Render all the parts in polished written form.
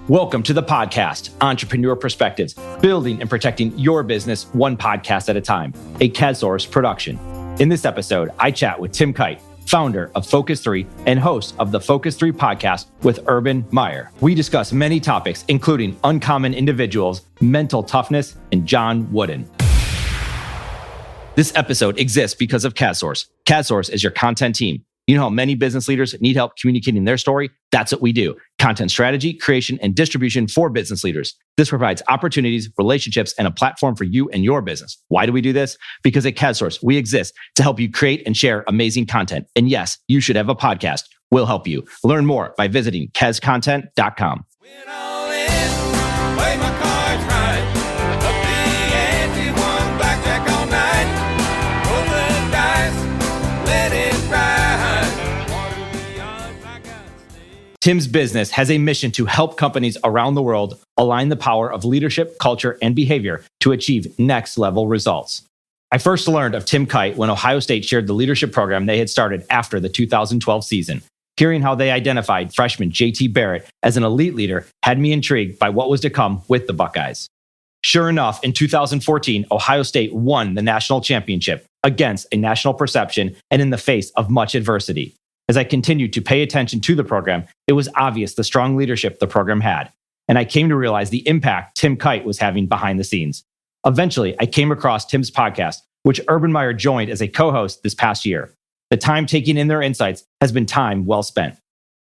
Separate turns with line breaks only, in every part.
Welcome to the podcast, Entrepreneur Perspectives, building and protecting your business one podcast at a time, a CADSource production. In this episode, I chat with Tim Kight, founder of Focus 3 and host of the Focus 3 podcast with Urban Meyer. We discuss many topics, including uncommon individuals, mental toughness, and John Wooden. This episode exists because of CADSource. CADSource is your content team. You know how many business leaders need help communicating their story? That's what we do. Content strategy, creation, and distribution for business leaders. This provides opportunities, relationships, and a platform for you and your business. Why do we do this? Because at CADSource, we exist to help you create and share amazing content. And yes, you should have a podcast. We'll help you. Learn more by visiting CADScontent.com. Tim's business has a mission to help companies around the world align the power of leadership, culture, and behavior to achieve next level results. I first learned of Tim Kight when Ohio State shared the leadership program they had started after the 2012 season. Hearing how they identified freshman JT Barrett as an elite leader had me intrigued by what was to come with the Buckeyes. Sure enough, in 2014, Ohio State won the national championship against a national perception and in the face of much adversity. As I continued to pay attention to the program, it was obvious the strong leadership the program had, and I came to realize the impact Tim Kight was having behind the scenes. Eventually, I came across Tim's podcast, which Urban Meyer joined as a co-host this past year. The time taking in their insights has been time well spent.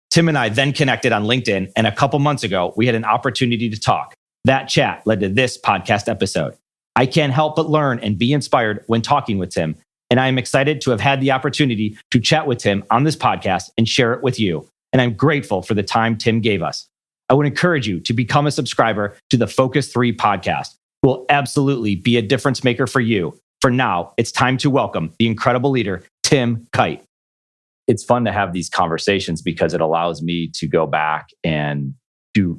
Tim and I then connected on LinkedIn, and a couple months ago, we had an opportunity to talk. That chat led to this podcast episode. I can't help but learn and be inspired when talking with Tim, and I am excited to have had the opportunity to chat with Tim on this podcast and share it with you. And I'm grateful for the time Tim gave us. I would encourage you to become a subscriber to the Focus 3 podcast. It will absolutely be a difference maker for you. For now, it's time to welcome the incredible leader, Tim Kight. It's fun to have these conversations because it allows me to go back and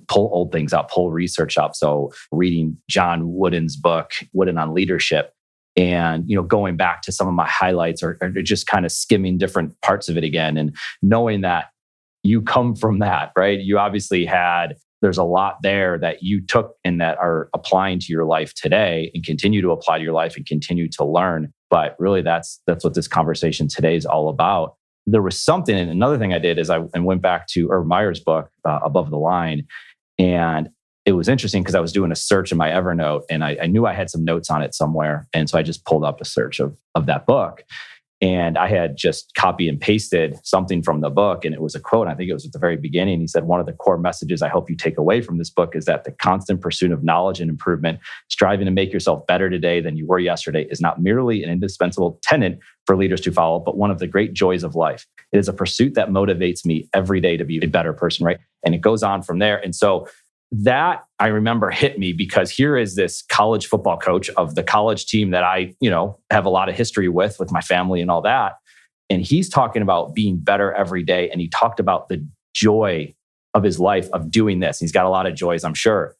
pull old things up, pull research up. So reading John Wooden's book, Wooden on Leadership, and going back to some of my highlights or just kind of skimming different parts of it again and knowing that you come from that, right? You obviously there's a lot there that you took and that are applying to your life today and continue to apply to your life and continue to learn. But really that's what this conversation today is all about. There was something, and another thing I did is I went back to Urban Meyer's book, Above the Line, and it was interesting because I was doing a search in my Evernote and I knew I had some notes on it somewhere. And so I just pulled up a search of that book. And I had just copy and pasted something from the book. And it was a quote. I think it was at the very beginning. He said, one of the core messages I hope you take away from this book is that the constant pursuit of knowledge and improvement, striving to make yourself better today than you were yesterday, is not merely an indispensable tenet for leaders to follow, but one of the great joys of life. It is a pursuit that motivates me every day to be a better person, right? And it goes on from there. And so that I remember hit me because here is this college football coach of the college team that I, have a lot of history with my family and all that. And he's talking about being better every day. And he talked about the joy of his life of doing this. He's got a lot of joys, I'm sure.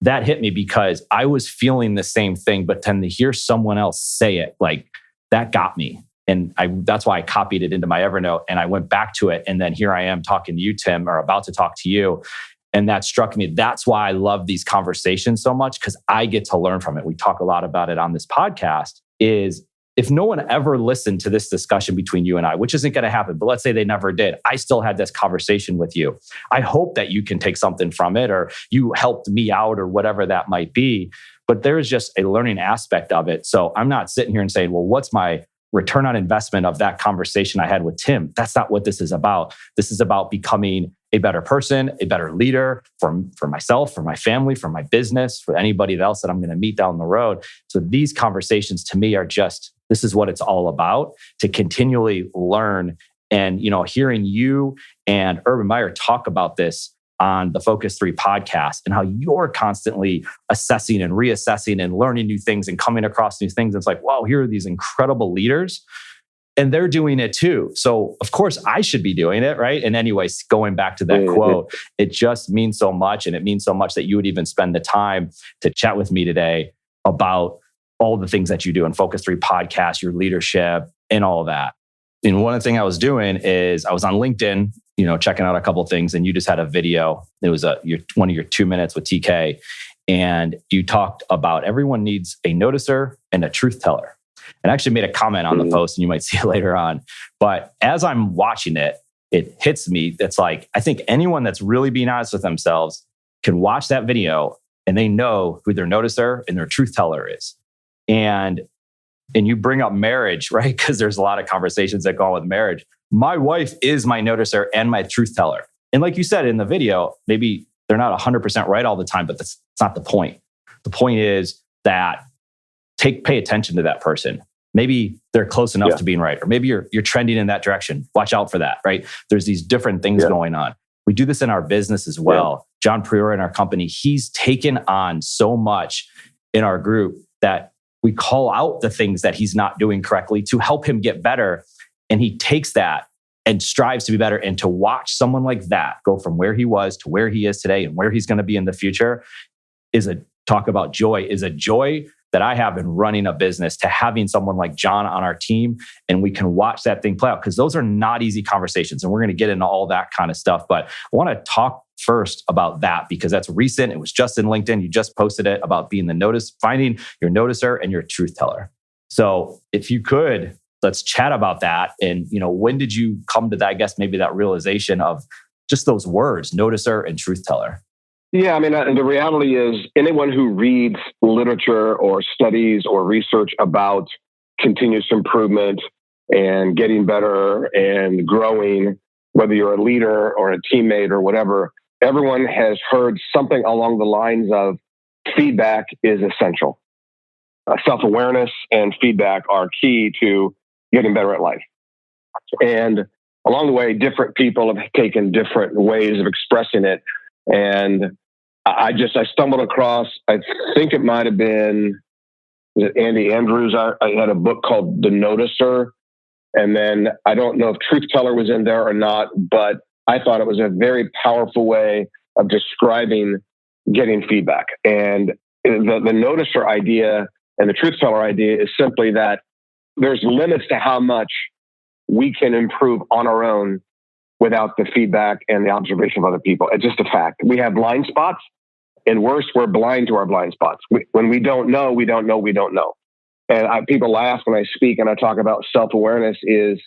That hit me because I was feeling the same thing, but then to hear someone else say it, like that got me. And that's why I copied it into my Evernote and I went back to it. And then here I am talking to you, Tim, or about to talk to you. And that struck me. That's why I love these conversations so much because I get to learn from it. We talk a lot about it on this podcast is if no one ever listened to this discussion between you and I, which isn't going to happen, but let's say they never did, I still had this conversation with you. I hope that you can take something from it or you helped me out or whatever that might be. But there's just a learning aspect of it. So I'm not sitting here and saying, well, what's my return on investment of that conversation I had with Tim? That's not what this is about. This is about becoming a better person, a better leader for myself, for my family, for my business, for anybody else that I'm going to meet down the road. So these conversations to me are this is what it's all about, to continually learn. And, hearing you and Urban Meyer talk about this on the Focus 3 podcast and how you're constantly assessing and reassessing and learning new things and coming across new things. It's like, wow, here are these incredible leaders and they're doing it too. So of course I should be doing it, right? And anyways, going back to that quote, it just means so much. And it means so much that you would even spend the time to chat with me today about all the things that you do in Focus 3 podcast, your leadership and all of that. And one of the things I was doing is I was on LinkedIn, checking out a couple things, and you just had a video. It was one of your 2 minutes with TK, and you talked about everyone needs a noticer and a truth teller. And I actually made a comment on the post, and you might see it later on. But as I'm watching it, it hits me. It's like, I think anyone that's really being honest with themselves can watch that video and they know who their noticer and their truth teller is. And you bring up marriage, right? Because there's a lot of conversations that go on with marriage. My wife is my noticer and my truth teller. And like you said in the video, maybe they're not 100% right all the time, but that's not the point. The point is that pay attention to that person. Maybe they're close enough to being right, or maybe you're trending in that direction. Watch out for that, right? There's these different things going on. We do this in our business as well. John Prior in our company, he's taken on so much in our group that we call out the things that he's not doing correctly to help him get better. And he takes that and strives to be better. And to watch someone like that go from where he was to where he is today and where he's going to be in the future is a joy that I have in running a business, to having someone like John on our team, and we can watch that thing play out, because those are not easy conversations. And we're going to get into all that kind of stuff. But I want to talk first about that, because that's recent. It was just in LinkedIn. You just posted it about finding your noticer and your truth teller. So if you could, let's chat about that. And, when did you come to that, I guess maybe that realization of just those words, noticer and truth teller?
Yeah, I mean, the reality is anyone who reads literature or studies or research about continuous improvement and getting better and growing, whether you're a leader or a teammate or whatever, everyone has heard something along the lines of feedback is essential. Self-awareness and feedback are key to getting better at life. And along the way, different people have taken different ways of expressing it. And I stumbled across, I think it might have been, was it Andy Andrews? I had a book called The Noticer. And then I don't know if Truth Teller was in there or not, but I thought it was a very powerful way of describing getting feedback. And the Noticer idea and the Truth Teller idea is simply that there's limits to how much we can improve on our own without the feedback and the observation of other people. It's just a fact. We have blind spots, and worse, we're blind to our blind spots. When we don't know, we don't know, we don't know. And people laugh when I speak and I talk about self-awareness is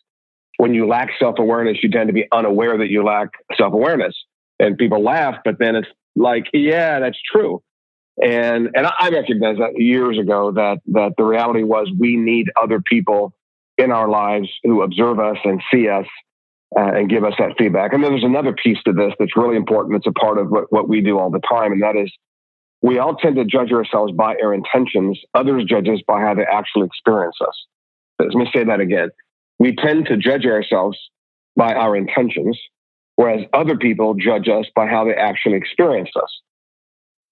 when you lack self-awareness, you tend to be unaware that you lack self-awareness. And people laugh, but then it's like, yeah, that's true. And I recognized that years ago that the reality was we need other people in our lives who observe us and see us and give us that feedback. And then there's another piece to this that's really important. It's a part of what we do all the time. And that is we all tend to judge ourselves by our intentions. Others judge us by how they actually experience us. Let me say that again. We tend to judge ourselves by our intentions, whereas other people judge us by how they actually experience us.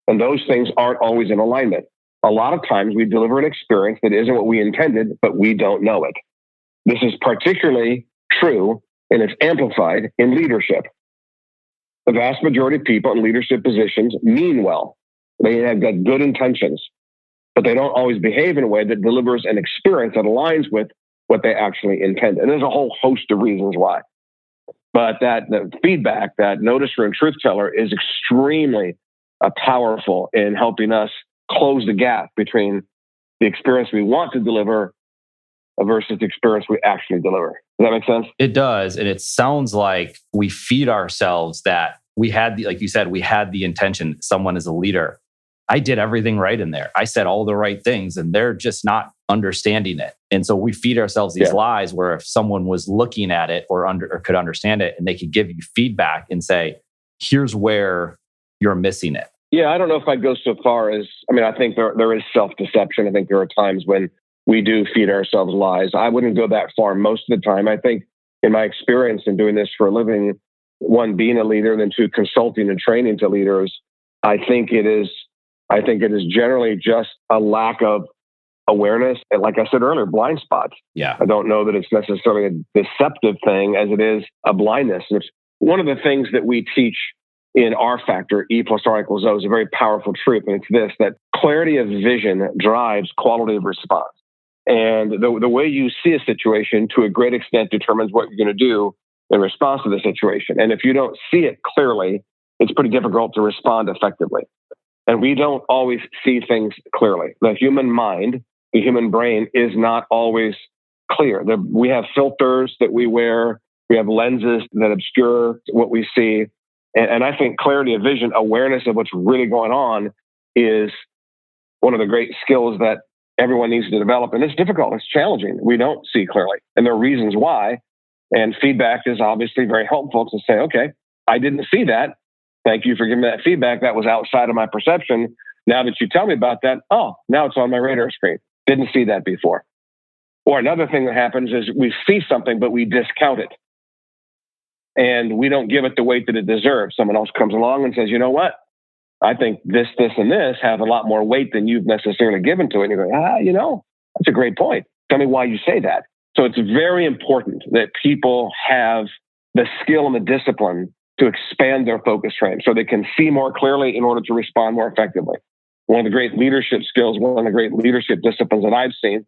And those things aren't always in alignment. A lot of times we deliver an experience that isn't what we intended, but we don't know it. This is particularly true, and it's amplified in leadership. The vast majority of people in leadership positions mean well. They have got good intentions, but they don't always behave in a way that delivers an experience that aligns with what they actually intend. And there's a whole host of reasons why. But the feedback, that noticer and truth teller, is extremely powerful in helping us close the gap between the experience we want to deliver versus the experience we actually deliver. Does that make sense?
It does. And it sounds like we feed ourselves that we had, like you said, we had the intention, someone is a leader. I did everything right in there. I said all the right things, and they're just not understanding it. And so we feed ourselves these lies where if someone was looking at it or could understand it, and they could give you feedback and say, here's where you're missing it.
Yeah, I don't know if I'd go so far as, I think there is self-deception. I think there are times when we do feed ourselves lies. I wouldn't go that far most of the time. I think in my experience in doing this for a living, one, being a leader, and then two, consulting and training to leaders, I think it is generally just a lack of awareness. And like I said earlier, blind spots.
Yeah.
I don't know that it's necessarily a deceptive thing as it is a blindness. And it's one of the things that we teach in R Factor, E + R = O, is a very powerful truth. And it's this, that clarity of vision drives quality of response. And the way you see a situation to a great extent determines what you're going to do in response to the situation. And if you don't see it clearly, it's pretty difficult to respond effectively. And we don't always see things clearly. The human mind, the human brain is not always clear. We have filters that we wear. We have lenses that obscure what we see. And I think clarity of vision, awareness of what's really going on is one of the great skills that everyone needs to develop. And it's difficult. It's challenging. We don't see clearly. And there are reasons why. And feedback is obviously very helpful to say, okay, I didn't see that. Thank you for giving me that feedback. That was outside of my perception. Now that you tell me about that, oh, now it's on my radar screen. Didn't see that before. Or another thing that happens is we see something, but we discount it. And we don't give it the weight that it deserves. Someone else comes along and says, you know what? I think this, and this have a lot more weight than you've necessarily given to it. And you go, that's a great point. Tell me why you say that. So it's very important that people have the skill and the discipline to expand their focus frame so they can see more clearly in order to respond more effectively. One of the great leadership skills, one of the great leadership disciplines that I've seen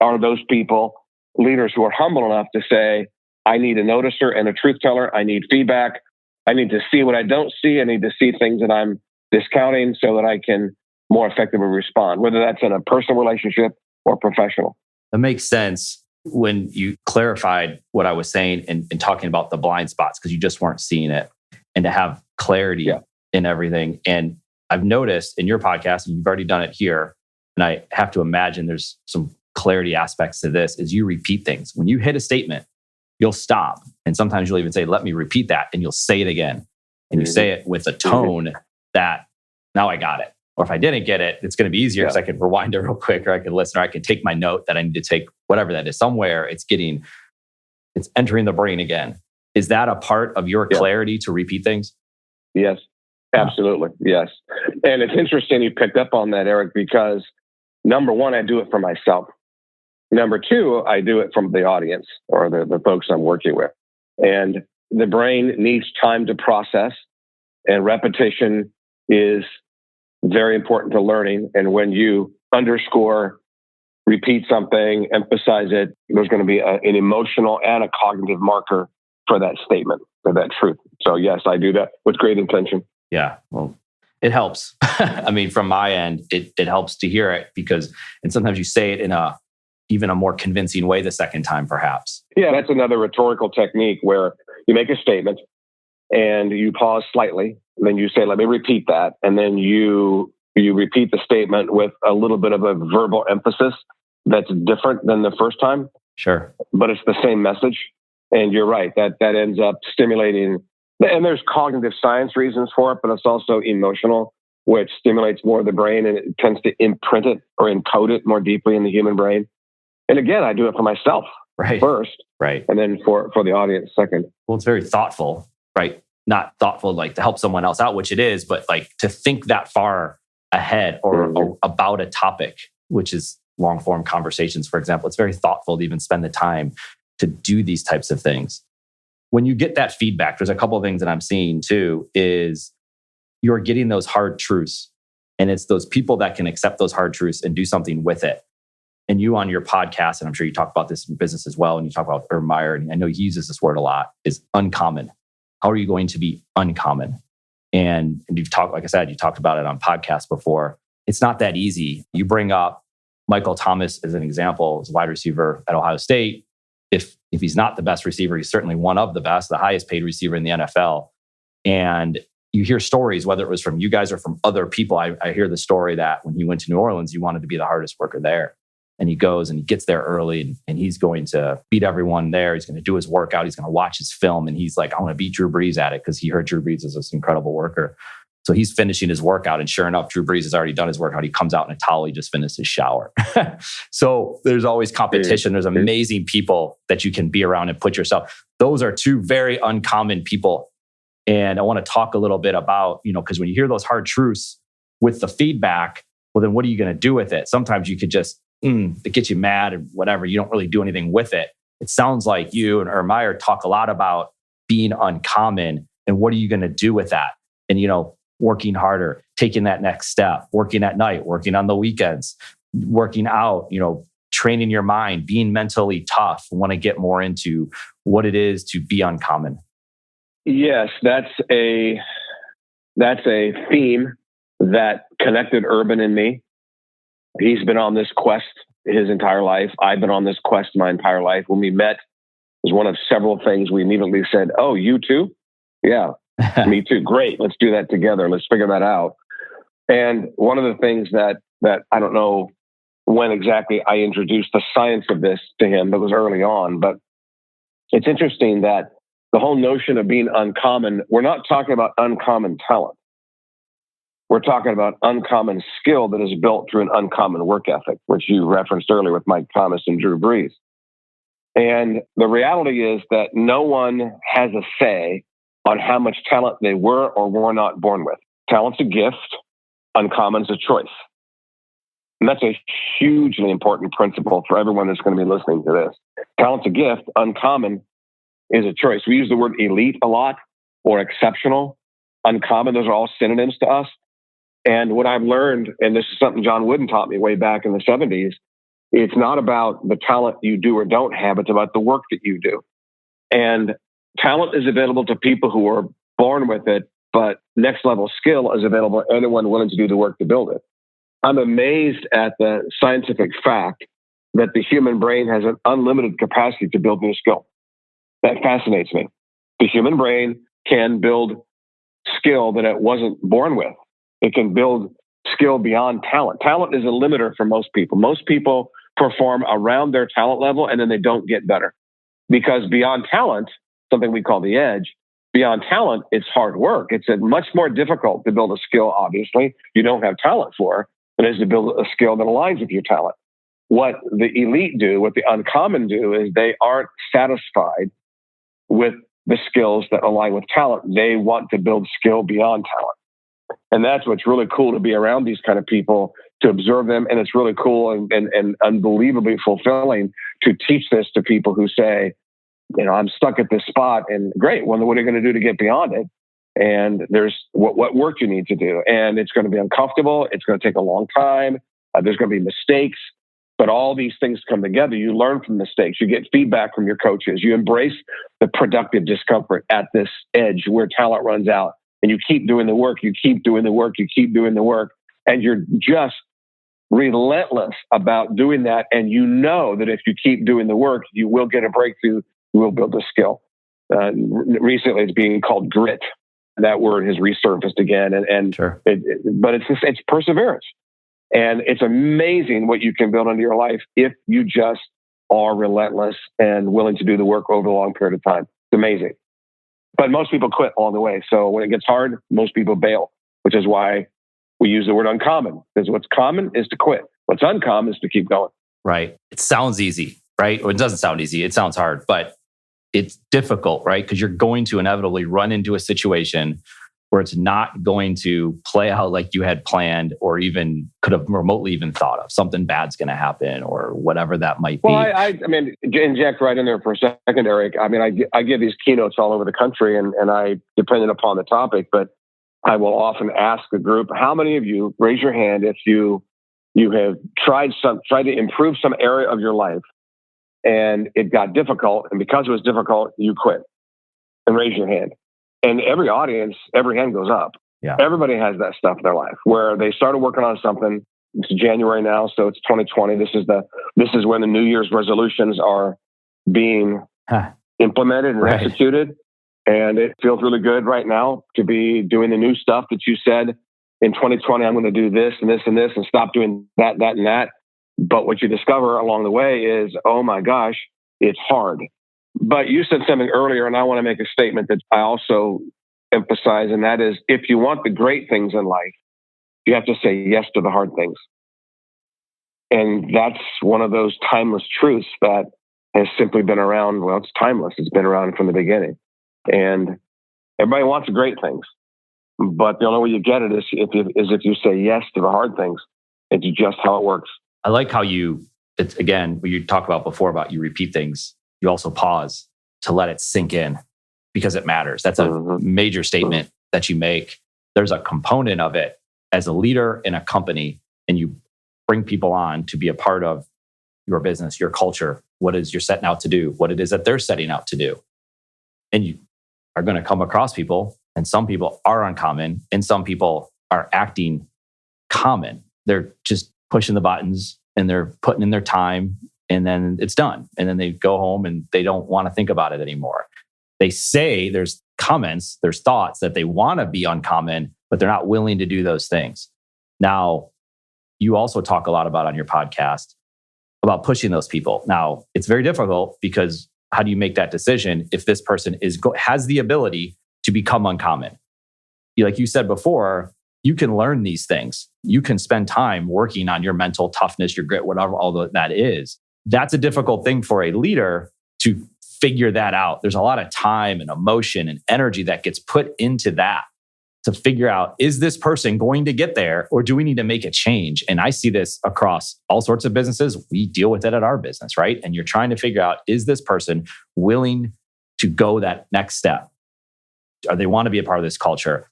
are those people, leaders who are humble enough to say, I need a noticer and a truth teller. I need feedback. I need to see what I don't see. I need to see things that I'm discounting so that I can more effectively respond, whether that's in a personal relationship or professional.
That makes sense when you clarified what I was saying and talking about the blind spots, because you just weren't seeing it, and to have clarity in everything. And I've noticed in your podcast, and you've already done it here, and I have to imagine there's some clarity aspects to this, is you repeat things. When you hit a statement, you'll stop. And sometimes you'll even say, let me repeat that. And you'll say it again. And you say it with a tone that now I got it. Or if I didn't get it, it's going to be easier because I can rewind it real quick, or I can listen, or I can take my note that I need to take, whatever that is. Somewhere it's entering the brain again. Is that a part of your clarity to repeat things?
Yes, absolutely. Yes. And it's interesting you picked up on that, Eric, because number one, I do it for myself. Number two, I do it from the audience or the folks I'm working with. And the brain needs time to process, and repetition is very important to learning. And when you underscore, repeat something, emphasize it, there's going to be an emotional and a cognitive marker for that statement, for that truth. So yes, I do that with great intention.
Yeah, well, it helps. I mean, from my end, it helps to hear it and sometimes you say it in even a more convincing way the second time, perhaps.
Yeah, that's another rhetorical technique where you make a statement and you pause slightly, and then you say, let me repeat that. And then you repeat the statement with a little bit of a verbal emphasis that's different than the first time.
Sure.
But it's the same message. And you're right, that ends up stimulating, and there's cognitive science reasons for it, but it's also emotional, which stimulates more of the brain, and it tends to imprint it or encode it more deeply in the human brain. And again, I do it for myself first, and then for the audience second.
Well, it's very thoughtful, right? Not thoughtful like to help someone else out, which it is, but like to think that far ahead or about a topic, which is long form conversations, for example. It's very thoughtful to even spend the time to do these types of things. When you get that feedback, there's a couple of things that I'm seeing too, is you're getting those hard truths. And it's those people that can accept those hard truths and do something with it. And you on your podcast, and I'm sure you talk about this in business as well, and you talk about Urban Meyer, and I know he uses this word a lot, is uncommon. How are you going to be uncommon? And you've talked, like I said, you talked about it on podcasts before. It's not that easy. You bring up Michael Thomas as an example, as a wide receiver at Ohio State. If he's not the best receiver, he's certainly one of the best, the highest paid receiver in the NFL. And you hear stories, whether it was from you guys or from other people. I hear the story that when he went to New Orleans, he wanted to be the hardest worker there. And he goes and he gets there early and he's going to beat everyone there. He's going to do his workout. He's going to watch his film. And he's like, I want to beat Drew Brees at it because he heard Drew Brees is this incredible worker. So he's finishing his workout. And sure enough, Drew Brees has already done his workout. He comes out in a towel. He just finished his shower. So there's always competition. There's amazing people that you can be around and put yourself. Those are two very uncommon people. And I want to talk a little bit about, because when you hear those hard truths with the feedback, well, then what are you going to do with it? Sometimes you could just, it gets you mad and whatever. You don't really do anything with it. It sounds like you and Urban Meyer talk a lot about being uncommon and what are you going to do with that? And, working harder, taking that next step, working at night, working on the weekends, working out, training your mind, being mentally tough. Want to get more into what it is to be uncommon.
Yes, that's a theme that connected Urban and me. He's been on this quest his entire life. I've been on this quest my entire life. When we met, it was one of several things. We immediately said, "Oh, you too? Yeah, me too. Great. Let's do that together. Let's figure that out." And one of the things that I don't know when exactly I introduced the science of this to him, it was early on, but it's interesting that the whole notion of being uncommon, we're not talking about uncommon talent. We're talking about uncommon skill that is built through an uncommon work ethic, which you referenced earlier with Mike Thomas and Drew Brees. And the reality is that no one has a say on how much talent they were or were not born with. Talent's a gift, uncommon is a choice. And that's a hugely important principle for everyone that's going to be listening to this. Talent's a gift, uncommon is a choice. We use the word elite a lot, or exceptional, uncommon. Those are all synonyms to us. And what I've learned, and this is something John Wooden taught me way back in the 70s, it's not about the talent you do or don't have, it's about the work that you do. And talent is available to people who are born with it, but next level skill is available to anyone willing to do the work to build it. I'm amazed at the scientific fact that the human brain has an unlimited capacity to build new skill. That fascinates me. The human brain can build skill that it wasn't born with. It can build skill beyond talent. Talent is a limiter for most people. Most people perform around their talent level and then they don't get better. Because beyond talent, something we call the edge, beyond talent, it's hard work. It's much more difficult to build a skill, obviously, you don't have talent for, than it is to build a skill that aligns with your talent. What the elite do, what the uncommon do, is they aren't satisfied with the skills that align with talent. They want to build skill beyond talent. And that's what's really cool to be around these kind of people, to observe them. And it's really cool and unbelievably fulfilling to teach this to people who say, I'm stuck at this spot, and great. Well, what are you going to do to get beyond it? And there's what work you need to do. And it's going to be uncomfortable. It's going to take a long time. There's going to be mistakes. But all these things come together. You learn from mistakes. You get feedback from your coaches. You embrace the productive discomfort at this edge where talent runs out. And you keep doing the work. You keep doing the work. You keep doing the work. And you're just relentless about doing that. And you know that if you keep doing the work, you will get a breakthrough. You will build a skill. Recently, it's being called grit. That word has resurfaced again. And
sure.
But it's perseverance. And it's amazing what you can build into your life if you just are relentless and willing to do the work over a long period of time. It's amazing. But most people quit along the way. So when it gets hard, most people bail, which is why we use the word uncommon. Because what's common is to quit. What's uncommon is to keep going.
Right. It sounds easy, right? Or it doesn't sound easy. It sounds hard, but it's difficult, right? Because you're going to inevitably run into a situation where it's not going to play out like you had planned or even could have remotely even thought of. Something bad's going to happen or whatever that might be.
Well, I mean, inject right in there for a second, Eric. I mean, I give these keynotes all over the country and I, depending upon the topic, but I will often ask the group, how many of you, raise your hand if you have tried to improve some area of your life and it got difficult, and because it was difficult, you quit, and raise your hand. And every audience, every hand goes up.
Yeah.
Everybody has that stuff in their life where they started working on something. It's January now, so it's 2020. This is when the New Year's resolutions are being implemented and executed. And it feels really good right now to be doing the new stuff that you said in 2020. I'm going to do this and this and this and stop doing that, that, and that. But what you discover along the way is, oh my gosh, it's hard. But you said something earlier, and I want to make a statement that I also emphasize, and that is, if you want the great things in life, you have to say yes to the hard things. And that's one of those timeless truths that has simply been around. Well, it's timeless. It's been around from the beginning. And everybody wants the great things. But the only way you get it is if you say yes to the hard things. It's just how it works.
I like how it's again, what you talked about before about you repeat things. You also pause to let it sink in because it matters. That's a major statement that you make. There's a component of it as a leader in a company, and you bring people on to be a part of your business, your culture, what it is you're setting out to do, what it is that they're setting out to do. And you are going to come across people, and some people are uncommon, and some people are acting common. They're just pushing the buttons and they're putting in their time, and then it's done. And then they go home and they don't want to think about it anymore. They say there's comments, there's thoughts that they want to be uncommon, but they're not willing to do those things. Now, you also talk a lot about on your podcast about pushing those people. Now, it's very difficult because how do you make that decision if this person has the ability to become uncommon? Like you said before, you can learn these things. You can spend time working on your mental toughness, your grit, whatever all that is. That's a difficult thing for a leader to figure that out. There's a lot of time and emotion and energy that gets put into that to figure out, is this person going to get there, or do we need to make a change? And I see this across all sorts of businesses. We deal with it at our business, right? And you're trying to figure out, is this person willing to go that next step? Or they want to be a part of this culture?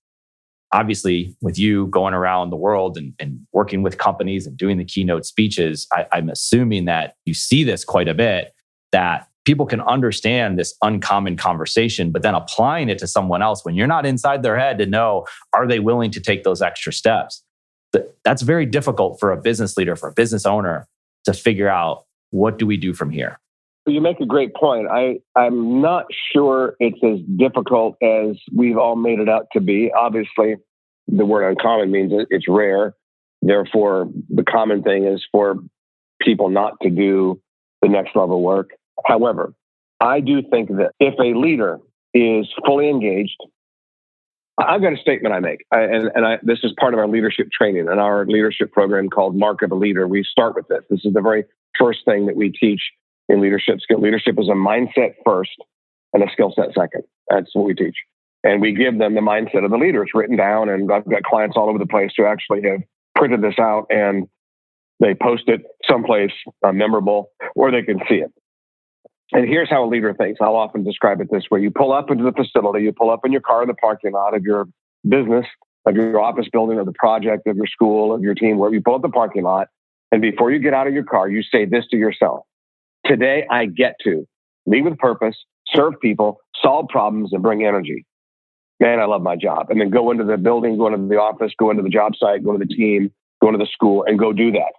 Obviously, with you going around the world and working with companies and doing the keynote speeches, I'm assuming that you see this quite a bit, that people can understand this uncommon conversation, but then applying it to someone else when you're not inside their head to know, are they willing to take those extra steps? That's very difficult for a business leader, for a business owner to figure out, what do we do from here?
You make a great point. I'm not sure it's as difficult as we've all made it out to be. Obviously, the word uncommon means it's rare. Therefore, the common thing is for people not to do the next level work. However, I do think that if a leader is fully engaged, I've got a statement I make, this is part of our leadership training and our leadership program called Mark of a Leader. We start with this. This is the very first thing that we teach in leadership. Leadership is a mindset first and a skill set second. That's what we teach. And we give them the mindset of the leader. It's written down, and I've got clients all over the place who actually have printed this out and they post it someplace memorable where they can see it. And here's how a leader thinks. I'll often describe it this way. You pull up into the facility, you pull up in your car in the parking lot of your business, of your office building, of the project, of your school, of your team, wherever you pull up the parking lot. And before you get out of your car, you say this to yourself: today I get to lead with purpose, serve people, solve problems, and bring energy. Man, I love my job. And then go into the building, go into the office, go into the job site, go to the team, go into the school, and go do that.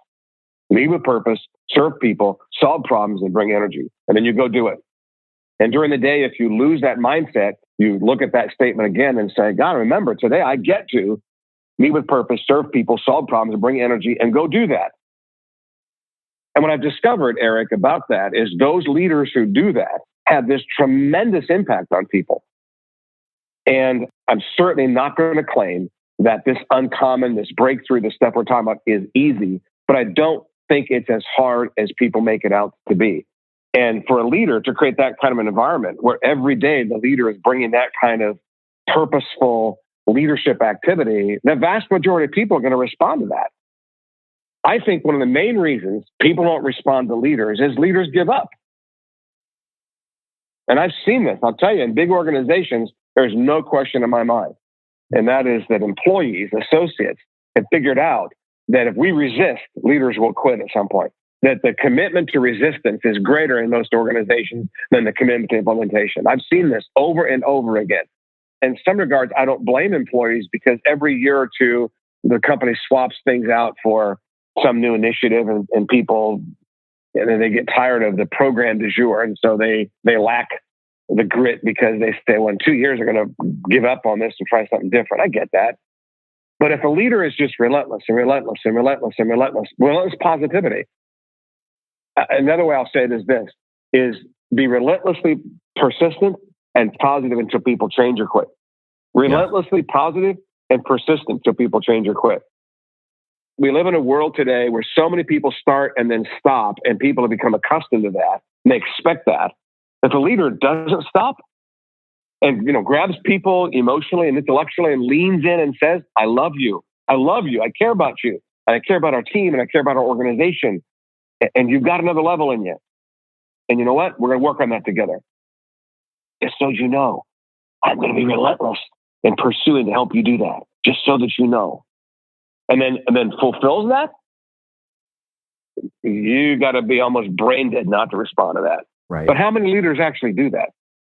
Lead with purpose, serve people, solve problems, and bring energy. And then you go do it. And during the day, if you lose that mindset, you look at that statement again and say, God, remember, today I get to meet with purpose, serve people, solve problems, and bring energy, and go do that. And what I've discovered, Eric, about that is those leaders who do that have this tremendous impact on people. And I'm certainly not going to claim that this uncommon, this breakthrough, the stuff we're talking about is easy, but I don't think it's as hard as people make it out to be. And for a leader to create that kind of an environment where every day the leader is bringing that kind of purposeful leadership activity, the vast majority of people are going to respond to that. I think one of the main reasons people don't respond to leaders is leaders give up. And I've seen this. I'll tell you, in big organizations, there's no question in my mind. And that is that employees, associates have figured out that if we resist, leaders will quit at some point. That the commitment to resistance is greater in most organizations than the commitment to implementation. I've seen this over and over again. In some regards, I don't blame employees, because every year or two, the company swaps things out for some new initiative, and people, and then they get tired of the program du jour. And so they lack the grit, because they say, well, in 2 years, they're going to give up on this and try something different. I get that. But if a leader is just relentless and relentless and relentless and relentless positivity. Another way I'll say it is this, is be relentlessly persistent and positive until people change or quit. Relentlessly positive and persistent until people change or quit. We live in a world today where so many people start and then stop, and people have become accustomed to that, and they expect that. If a leader doesn't stop and grabs people emotionally and intellectually and leans in and says, I love you, I care about you, and I care about our team, and I care about our organization, and you've got another level in you. And you know what? We're going to work on that together. Just so you know, I'm going to be relentless in pursuing to help you do that, just so that you know. And then fulfills that, you got to be almost brain dead not to respond to that.
Right.
But how many leaders actually do that?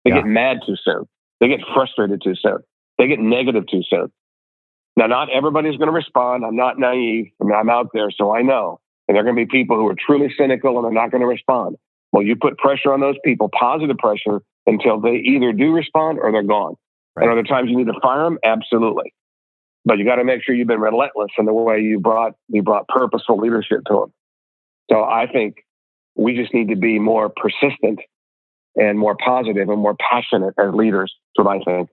They get mad too soon. They get frustrated too soon. They get negative too soon. Now, not everybody's going to respond. I'm not naive. I mean, I'm out there, so I know. And there are going to be people who are truly cynical and they're not going to respond. Well, you put pressure on those people, positive pressure, until they either do respond or they're gone. Right. And are there times you need to fire them? Absolutely. But you got to make sure you've been relentless in the way you brought purposeful leadership to them. So I think we just need to be more persistent and more positive and more passionate as leaders. That's what I think.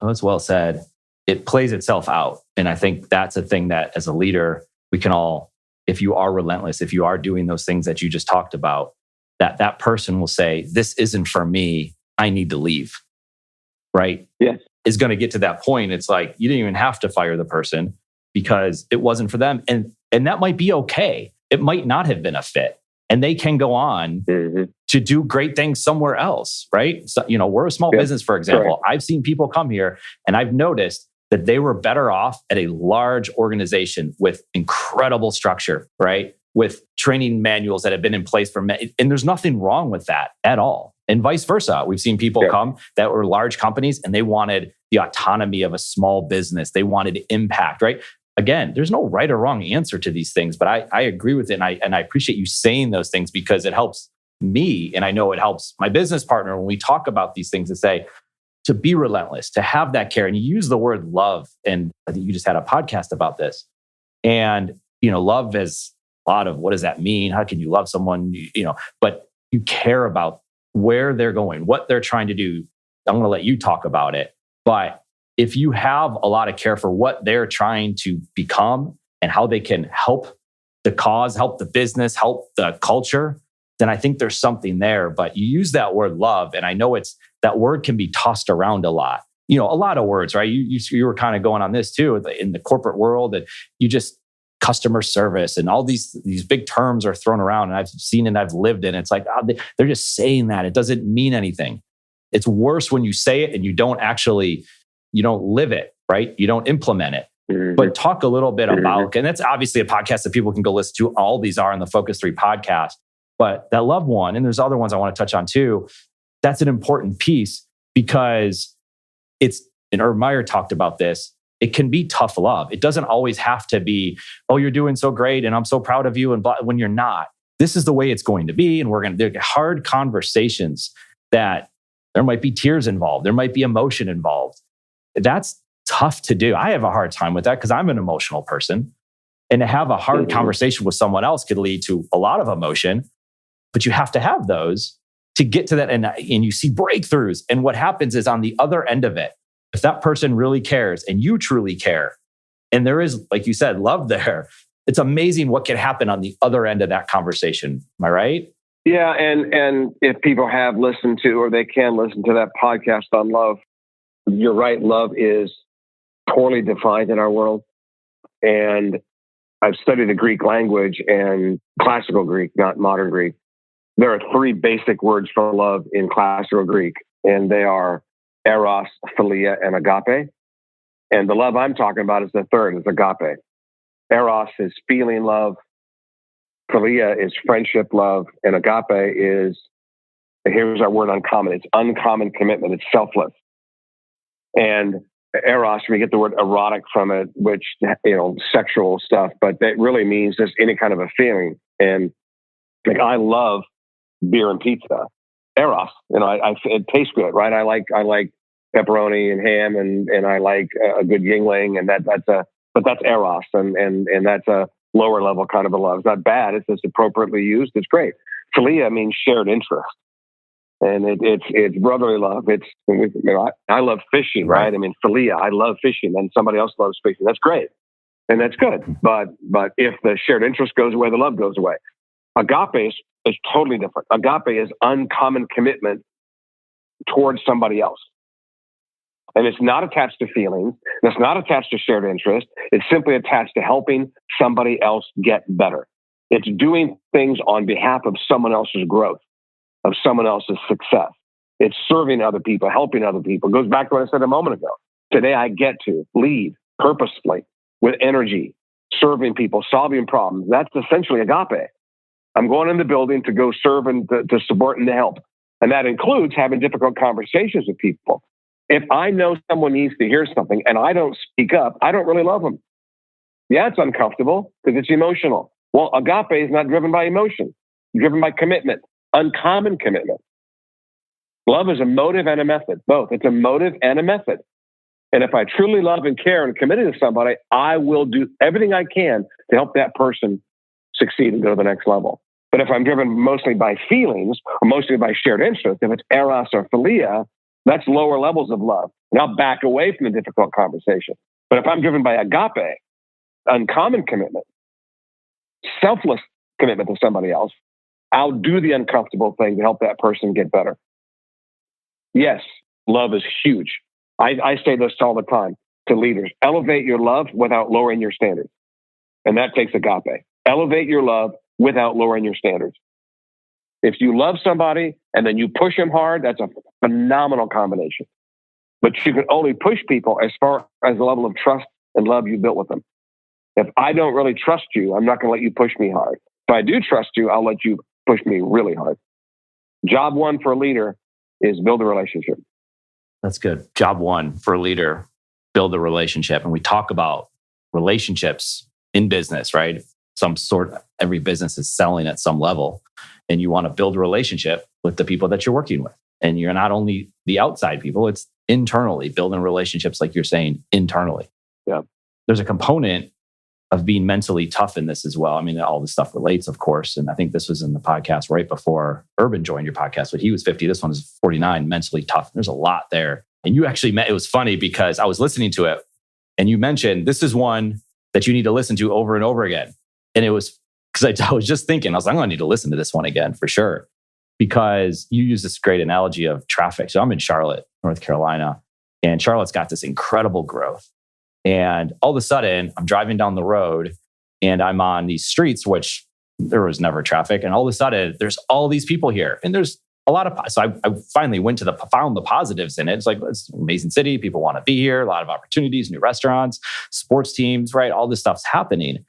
Oh, that's well said. It plays itself out. And I think that's a thing that as a leader, we can all, if you are relentless, if you are doing those things that you just talked about, that person will say, this isn't for me. I need to leave. Right?
Yes.
Is going to get to that point. It's like, you didn't even have to fire the person because it wasn't for them. And that might be okay. It might not have been a fit. And they can go on to do great things somewhere else, right? So, we're a small business, for example. Correct. I've seen people come here and I've noticed that they were better off at a large organization with incredible structure, right? With training manuals that have been in place for many, and there's nothing wrong with that at all. And vice versa. We've seen people come that were large companies and they wanted the autonomy of a small business. They wanted impact, right? Again, there's no right or wrong answer to these things, but I agree with it. And I appreciate you saying those things because it helps me. And I know it helps my business partner when we talk about these things to say, to be relentless, to have that care. And you use the word love. And I think you just had a podcast about this. And, love is a lot of what does that mean? How can you love someone? But you care about where they're going, what they're trying to do. I'm going to let you talk about it. But if you have a lot of care for what they're trying to become and how they can help the cause, help the business, help the culture, then I think there's something there. But you use that word love. And I know that word can be tossed around a lot. A lot of words, right? You were kind of going on this too in the corporate world, and you just customer service and all these big terms are thrown around, and I've seen and I've lived in. It's like they're just saying that. It doesn't mean anything. It's worse when you say it and you don't live it, right? You don't implement it. Mm-hmm. But talk a little bit about, and that's obviously a podcast that people can go listen to. All these are in the Focus 3 podcast. But that love one, and there's other ones I want to touch on too, that's an important piece because and Urban Meyer talked about this, it can be tough love. It doesn't always have to be, oh, you're doing so great and I'm so proud of you. And when you're not, this is the way it's going to be. And we're going to do hard conversations that there might be tears involved. There might be emotion involved. That's tough to do. I have a hard time with that because I'm an emotional person. And to have a hard conversation with someone else could lead to a lot of emotion, but you have to have those to get to that. And you see breakthroughs. And what happens is on the other end of it, if that person really cares and you truly care, and there is, like you said, love there, it's amazing what can happen on the other end of that conversation. Am I right?
Yeah. And if people have listened to, or they can listen to that podcast on love, you're right. Love is poorly defined in our world. And I've studied the Greek language and classical Greek, not modern Greek. There are 3 basic words for love in classical Greek, and they are eros, philia, and agape. And the love I'm talking about is the third, is agape. Eros is feeling love. Philia is friendship love. And agape is, here's our word uncommon. It's uncommon commitment. It's selfless. And eros, we get the word erotic from it, which, sexual stuff, but that really means just any kind of a feeling. And like, I love beer and pizza. Eros, it tastes good, right? I like pepperoni and ham, and I like a good yingling, and but that's eros, and that's a lower level kind of a love. It's not bad. It's just appropriately used. It's great. Philia means shared interest, and it's brotherly love. I love fishing, right? I mean, philia, I love fishing, and somebody else loves fishing. That's great, and that's good. But if the shared interest goes away, the love goes away. Agape is totally different. Agape is uncommon commitment towards somebody else. And it's not attached to feelings. It's not attached to shared interest. It's simply attached to helping somebody else get better. It's doing things on behalf of someone else's growth, of someone else's success. It's serving other people, helping other people. It goes back to what I said a moment ago. Today I get to lead purposefully with energy, serving people, solving problems. That's essentially agape. I'm going in the building to go serve and to support and to help. And that includes having difficult conversations with people. If I know someone needs to hear something and I don't speak up, I don't really love them. Yeah, it's uncomfortable because it's emotional. Well, agape is not driven by emotion, it's driven by commitment, uncommon commitment. Love is a motive and a method, both. It's a motive and a method. And if I truly love and care and committed to somebody, I will do everything I can to help that person succeed and go to the next level. But if I'm driven mostly by feelings or mostly by shared interest, if it's eros or philia, that's lower levels of love. And I'll back away from the difficult conversation. But if I'm driven by agape, uncommon commitment, selfless commitment to somebody else, I'll do the uncomfortable thing to help that person get better. Yes, love is huge. I say this all the time to leaders. Elevate your love without lowering your standards. And that takes agape. Elevate your love without lowering your standards. If you love somebody and then you push them hard, that's a phenomenal combination. But you can only push people as far as the level of trust and love you built with them. If I don't really trust you, I'm not going to let you push me hard. If I do trust you, I'll let you push me really hard. Job one for a leader is build a relationship.
That's good. Job one for a leader, build a relationship. And we talk about relationships in business, right? Every business is selling at some level. And you want to build a relationship with the people that you're working with. And you're not only the outside people, it's internally, building relationships, like you're saying, internally.
Yeah.
There's a component of being mentally tough in this as well. I mean, all this stuff relates, of course. And I think this was in the podcast right before Urban joined your podcast, but he was 50. This one is 49, mentally tough. There's a lot there. And you actually it was funny because I was listening to it and you mentioned this is one that you need to listen to over and over again. And it was because I was just thinking, I was like, I'm going to need to listen to this one again for sure. Because you use this great analogy of traffic. So I'm in Charlotte, North Carolina, and Charlotte's got this incredible growth. And all of a sudden, I'm driving down the road and I'm on these streets, which there was never traffic. And all of a sudden, there's all these people here. And there's a lot of... So I finally found the positives in it. It's like, it's an amazing city. People want to be here. A lot of opportunities, new restaurants, sports teams, right? All this stuff's happening.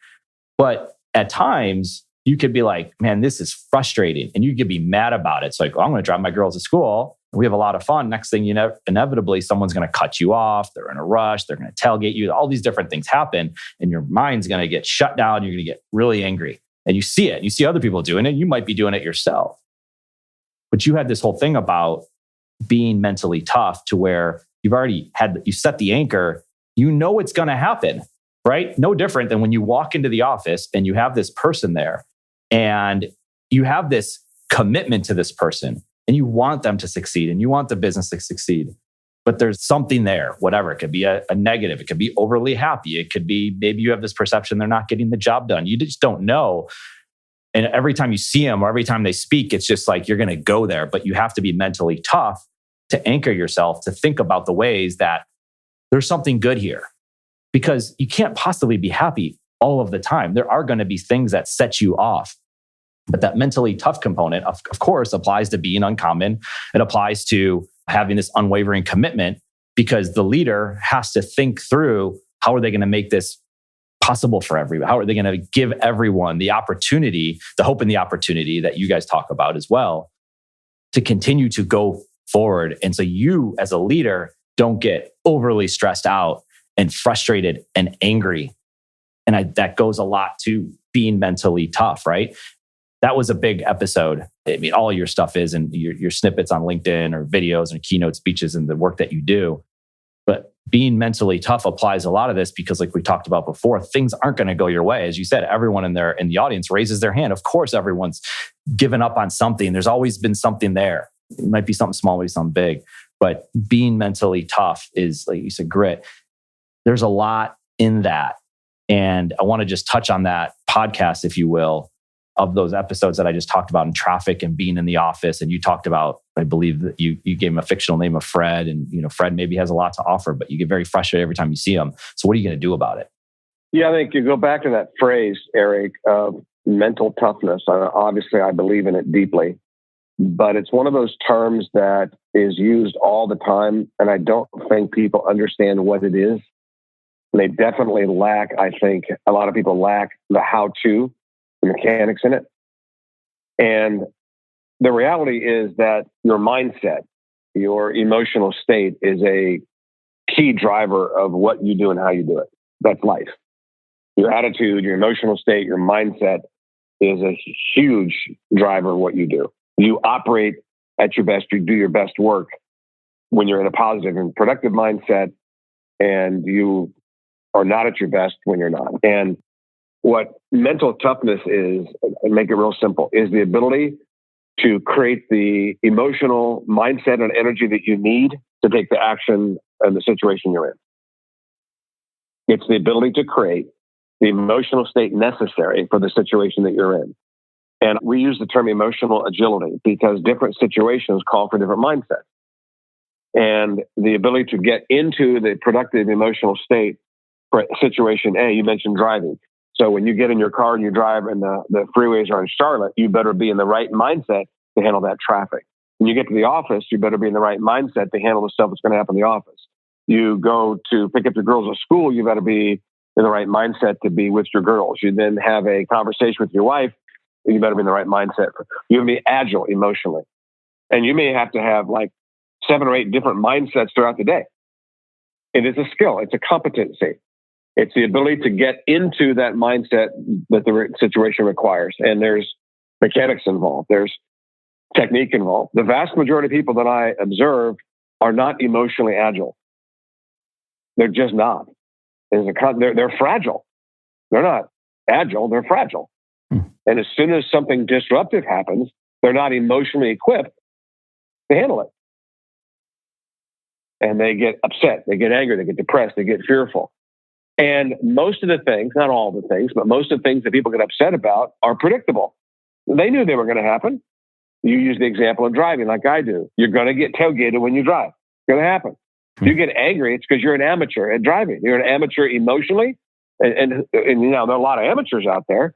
But at times, you could be like, man, this is frustrating. And you could be mad about it. It's like, well, I'm going to drive my girls to school. We have a lot of fun. Next thing you know, inevitably, someone's going to cut you off. They're in a rush. They're going to tailgate you. All these different things happen. And your mind's going to get shut down. You're going to get really angry. And you see it. You see other people doing it. You might be doing it yourself. But you had this whole thing about being mentally tough to where you set the anchor. You know it's going to happen, right? No different than when you walk into the office and you have this person there and you have this commitment to this person. And you want them to succeed and you want the business to succeed. But there's something there, whatever. It could be a negative. It could be overly happy. It could be maybe you have this perception they're not getting the job done. You just don't know. And every time you see them or every time they speak, it's just like you're going to go there. But you have to be mentally tough to anchor yourself, to think about the ways that there's something good here. Because you can't possibly be happy all of the time. There are going to be things that set you off. But that mentally tough component, of course, applies to being uncommon. It applies to having this unwavering commitment because the leader has to think through how are they going to make this possible for everyone? How are they going to give everyone the opportunity, the hope and the opportunity that you guys talk about as well, to continue to go forward. And so you as a leader don't get overly stressed out and frustrated and angry. And that goes a lot to being mentally tough, right? That was a big episode. I mean, all your stuff is, and your snippets on LinkedIn or videos and keynote speeches and the work that you do. But being mentally tough applies a lot of this because like we talked about before, things aren't going to go your way. As you said, everyone in the audience raises their hand. Of course, everyone's given up on something. There's always been something there. It might be something small, maybe something big. But being mentally tough is, like you said, grit. There's a lot in that. And I want to just touch on that podcast, if you will, of those episodes that I just talked about in traffic and being in the office. And you talked about, I believe that you gave him a fictional name of Fred. And, Fred maybe has a lot to offer, but you get very frustrated every time you see him. So what are you going to do about it?
Yeah, I think you go back to that phrase, Eric, of mental toughness. Obviously, I believe in it deeply, but it's one of those terms that is used all the time. And I don't think people understand what it is. And they definitely lack, I think a lot of people lack the how-to, the mechanics in it. And the reality is that your mindset, your emotional state is a key driver of what you do and how you do it. That's life. Your attitude, your emotional state, your mindset is a huge driver of what you do. You operate at your best, you do your best work when you're in a positive and productive mindset, and you are not at your best when you're not. And what mental toughness is, and make it real simple, is the ability to create the emotional mindset and energy that you need to take the action in the situation you're in. It's the ability to create the emotional state necessary for the situation that you're in. And we use the term emotional agility because different situations call for different mindsets. And the ability to get into the productive emotional state for situation A, you mentioned driving. So when you get in your car and you drive and the freeways are in Charlotte, you better be in the right mindset to handle that traffic. When you get to the office, you better be in the right mindset to handle the stuff that's going to happen in the office. You go to pick up your girls at school, you better be in the right mindset to be with your girls. You then have a conversation with your wife, you better be in the right mindset. You have to be agile emotionally. And you may have to have like 7 or 8 different mindsets throughout the day. It is a skill. It's a competency. It's the ability to get into that mindset that the situation requires. And there's mechanics involved. There's technique involved. The vast majority of people that I observe are not emotionally agile. They're just not. They're fragile. They're not agile. They're fragile. And as soon as something disruptive happens, they're not emotionally equipped to handle it. And they get upset. They get angry. They get depressed. They get fearful. And most of the things, not all the things, but most of the things that people get upset about are predictable. They knew they were going to happen. You use the example of driving like I do. You're going to get tailgated when you drive. It's going to happen. If you get angry, it's because you're an amateur at driving. You're an amateur emotionally. And you know, there are a lot of amateurs out there.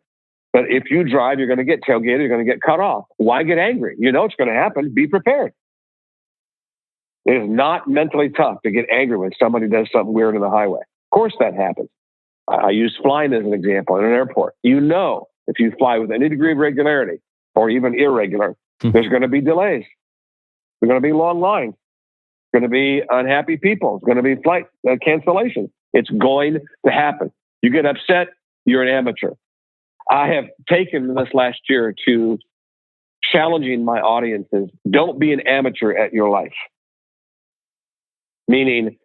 But if you drive, you're going to get tailgated. You're going to get cut off. Why get angry? You know it's going to happen. Be prepared. It is not mentally tough to get angry when somebody does something weird on the highway. Of course that happens. I use flying as an example in an airport. You know, if you fly with any degree of regularity or even irregular, there's going to be delays. There's going to be long lines. There's going to be unhappy people. There's going to be flight cancellations. It's going to happen. You get upset, you're an amateur. I have taken this last year to challenging my audiences. Don't be an amateur at your life. Meaning,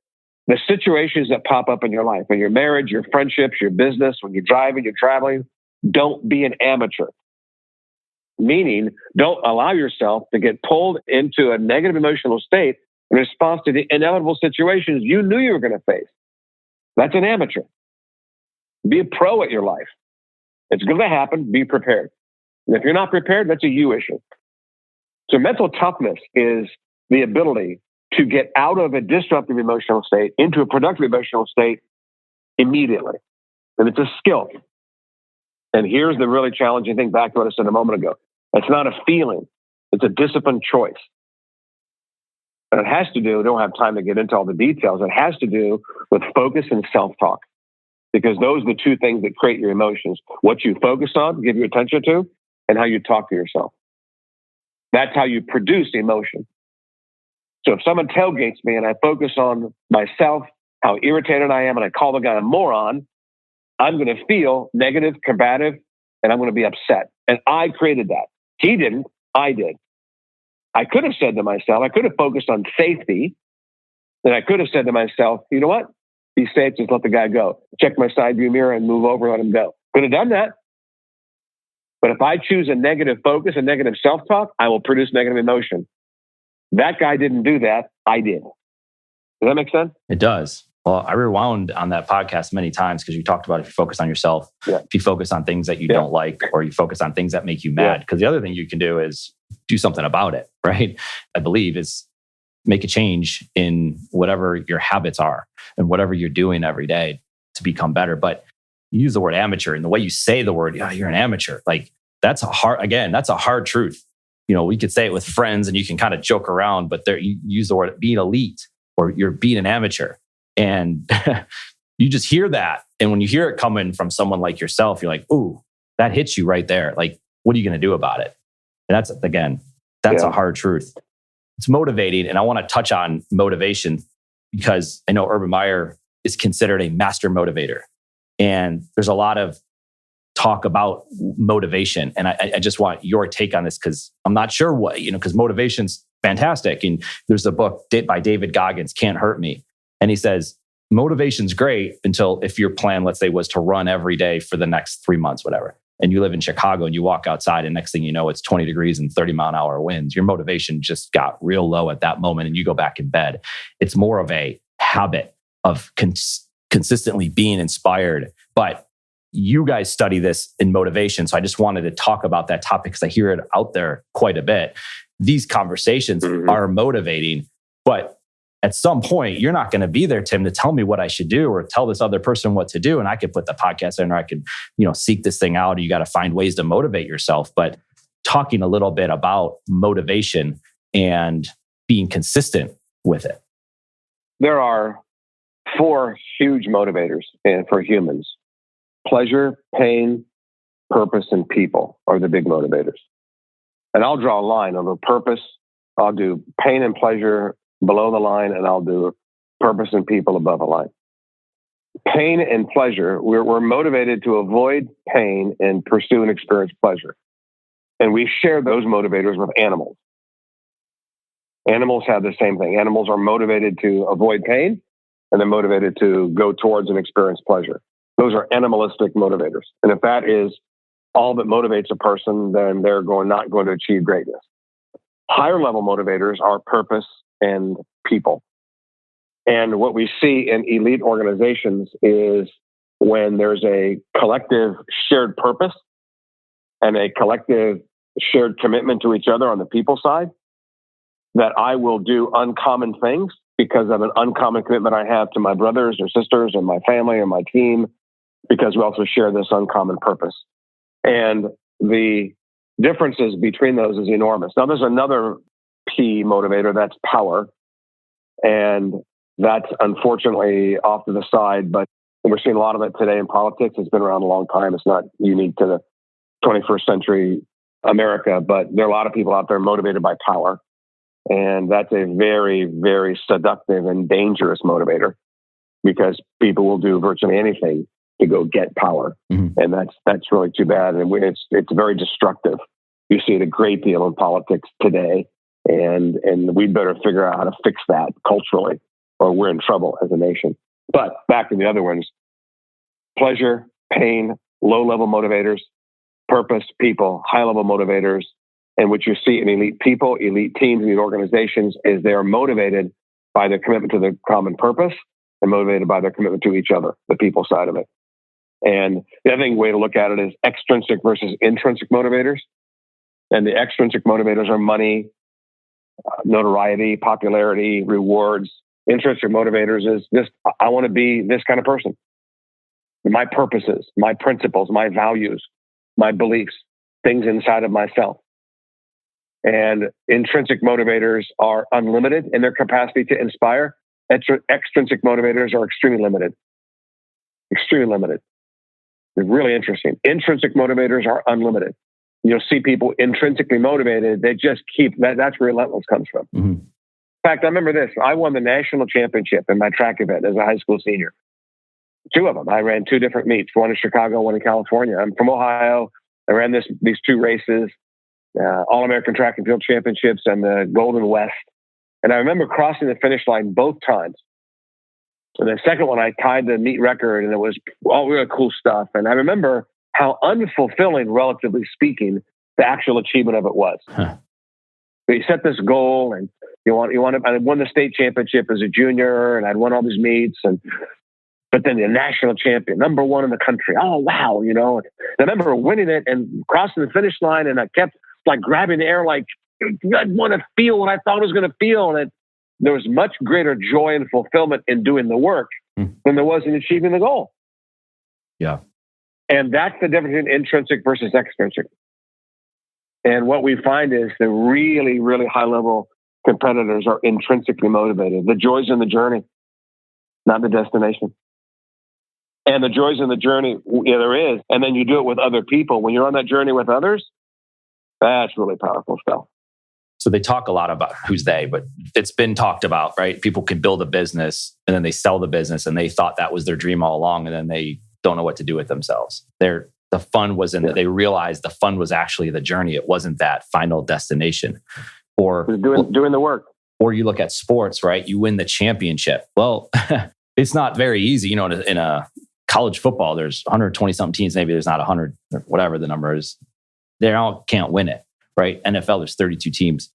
the situations that pop up in your life, in your marriage, your friendships, your business, when you're driving, you're traveling, don't be an amateur. Meaning, don't allow yourself to get pulled into a negative emotional state in response to the inevitable situations you knew you were going to face. That's an amateur. Be a pro at your life. It's going to happen. Be prepared. And if you're not prepared, that's a you issue. So mental toughness is the ability to get out of a disruptive emotional state into a productive emotional state immediately. And it's a skill. And here's the really challenging thing, back to what I said a moment ago. It's not a feeling. It's a disciplined choice. And it has to do, we don't have time to get into all the details, it has to do with focus and self-talk. Because those are the two things that create your emotions. What you focus on, give your attention to, and how you talk to yourself. That's how you produce emotion. So if someone tailgates me and I focus on myself, how irritated I am, and I call the guy a moron, I'm going to feel negative, combative, and I'm going to be upset. And I created that. He didn't. I did. I could have said to myself, I could have focused on safety. And I could have said to myself, you know what? Be safe, just let the guy go. Check my side view mirror and move over, let him go. Could have done that. But if I choose a negative focus, a negative self-talk, I will produce negative emotion. That guy didn't do that. I did. Does that make sense?
It does. Well, I rewound on that podcast many times because you talked about if you focus on yourself, if you focus on things that you don't like, or you focus on things that make you mad. Because the other thing you can do is do something about it, right? I believe is make a change in whatever your habits are and whatever you're doing every day to become better. But you use the word amateur, and the way you say the word, you're an amateur. Like that's a hard truth. You know, we could say it with friends and you can kind of joke around, but there you use the word being elite or you're being an amateur. And you just hear that. And when you hear it coming from someone like yourself, you're like, ooh, that hits you right there. Like, what are you going to do about it? And that's a hard truth. It's motivating. And I want to touch on motivation because I know Urban Meyer is considered a master motivator. And there's a lot of talk about motivation. And I just want your take on this because I'm not sure what, because motivation's fantastic. And there's a book by David Goggins, Can't Hurt Me. And he says, motivation's great until if your plan, let's say, was to run every day for the next 3 months, whatever. And you live in Chicago and you walk outside and next thing you know, it's 20 degrees and 30-mile-an-hour winds. Your motivation just got real low at that moment and you go back in bed. It's more of a habit of consistently being inspired. But you guys study this in motivation. So I just wanted to talk about that topic because I hear it out there quite a bit. These conversations are motivating, but at some point, you're not going to be there, Tim, to tell me what I should do or tell this other person what to do. And I could put the podcast in or I could, seek this thing out. You got to find ways to motivate yourself. But talking a little bit about motivation and being consistent with it.
There are 4 huge motivators for humans. Pleasure, pain, purpose, and people are the big motivators. And I'll draw a line over purpose. I'll do pain and pleasure below the line, and I'll do purpose and people above the line. Pain and pleasure, we're motivated to avoid pain and pursue and experience pleasure. And we share those motivators with animals. Animals have the same thing. Animals are motivated to avoid pain, and they're motivated to go towards and experience pleasure. Those are animalistic motivators. And if that is all that motivates a person, then they're not going to achieve greatness. Higher level motivators are purpose and people. And what we see in elite organizations is when there's a collective shared purpose and a collective shared commitment to each other on the people side, that I will do uncommon things because of an uncommon commitment I have to my brothers or sisters or my family or my team, because we also share this uncommon purpose. And the differences between those is enormous. Now, there's another P motivator, that's power. And that's unfortunately off to the side, but we're seeing a lot of it today in politics. It's been around a long time. It's not unique to the 21st century America, but there are a lot of people out there motivated by power. And that's a very, very seductive and dangerous motivator because people will do virtually anything to go get power. And that's really too bad. And it's very destructive. You see it a great deal in politics today. And we better figure out how to fix that culturally or we're in trouble as a nation. But back to the other ones, pleasure, pain, low-level motivators, purpose, people, high-level motivators. And what you see in elite people, elite teams, elite organizations is they're motivated by their commitment to the common purpose and motivated by their commitment to each other, the people side of it. And the other way to look at it is extrinsic versus intrinsic motivators. And the extrinsic motivators are money, notoriety, popularity, rewards. Intrinsic motivators is this: I want to be this kind of person. My purposes, my principles, my values, my beliefs, things inside of myself. And intrinsic motivators are unlimited in their capacity to inspire. Extrinsic motivators are extremely limited. Extremely limited. It's really interesting. Intrinsic motivators are unlimited. You'll see people intrinsically motivated. They just keep that. That's where relentless comes from. In fact, I remember this. I won the national championship in my track event as a high school senior. 2 of them. I ran 2 different meets, one in Chicago, one in California. I'm from Ohio. I ran these 2 races, All-American Track and Field Championships and the Golden West. And I remember crossing the finish line both times. And the second one, I tied the meet record, and it was all really cool stuff. And I remember how unfulfilling, relatively speaking, the actual achievement of it was. But you set this goal, and you want to. I won the state championship as a junior, and I'd won all these meets, but then the national champion, number 1 in the country. Oh wow, And I remember winning it and crossing the finish line, and I kept grabbing the air, I want to feel what I thought I was going to feel, and there was much greater joy and fulfillment in doing the work than there was in achieving the goal.
Yeah.
And that's the difference in intrinsic versus extrinsic. And what we find is the really, really high-level competitors are intrinsically motivated. The joy's in the journey, not the destination. And the joy's in the journey, there is. And then you do it with other people. When you're on that journey with others, That's really powerful stuff.
So they talk a lot about who's they, but it's been talked about, right? People can build a business and then they sell the business and they thought that was their dream all along. And then they don't know what to do with themselves. The fun was in that they realized the fun was actually the journey. It wasn't that final destination. Or
doing the work.
Or you look at sports, right? You win the championship. Well, it's not very easy. You know, in a college football, there's 120 something teams. Maybe there's not 100 or whatever the number is. They all can't win it, right? NFL, there's 32 teams.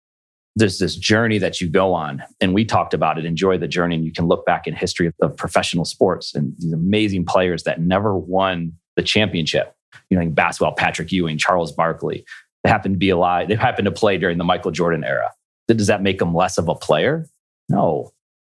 There's this journey that you go on. And we talked about it, enjoy the journey. And you can look back in history of professional sports and these amazing players that never won the championship. You know, in basketball, Patrick Ewing, Charles Barkley, they happen to be alive. They happen to play during the Michael Jordan era. Does that make them less of a player? No.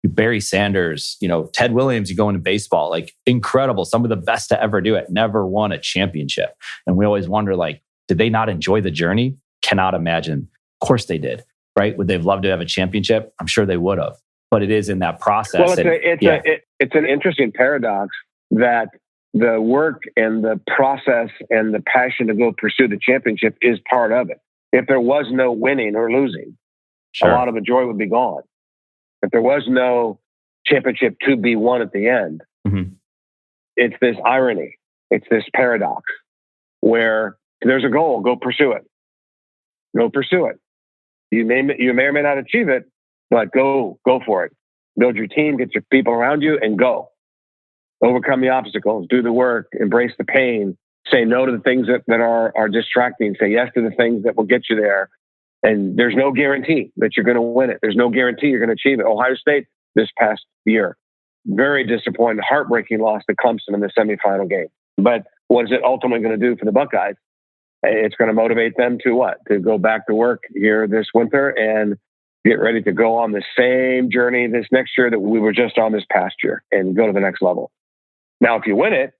Barry Sanders, you know, Ted Williams, you go into baseball, like incredible. Some of the best to ever do it, never won a championship. And we always wonder, like, did they not enjoy the journey? Cannot imagine. Of course they did, right? Would they have loved to have a championship? I'm sure they would have. But it is in that process.
Well, it's an interesting paradox that the work and the process and the passion to go pursue the championship is part of it. If there was no winning or losing, a lot of the joy would be gone. If there was no championship to be won at the end, it's this irony. It's this paradox where there's a goal, go pursue it. Go pursue it. You may or may not achieve it, but go for it. Build your team, get your people around you, and go. Overcome the obstacles, do the work, embrace the pain, say no to the things that are distracting, say yes to the things that will get you there. And there's no guarantee that you're going to win it. There's no guarantee you're going to achieve it. Ohio State this past year, very disappointed, heartbreaking loss to Clemson in the semifinal game. But what is it ultimately going to do for the Buckeyes? It's going to motivate them to what? To go back to work here this winter and get ready to go on the same journey this next year that we were just on this past year and go to the next level. Now, if you win it,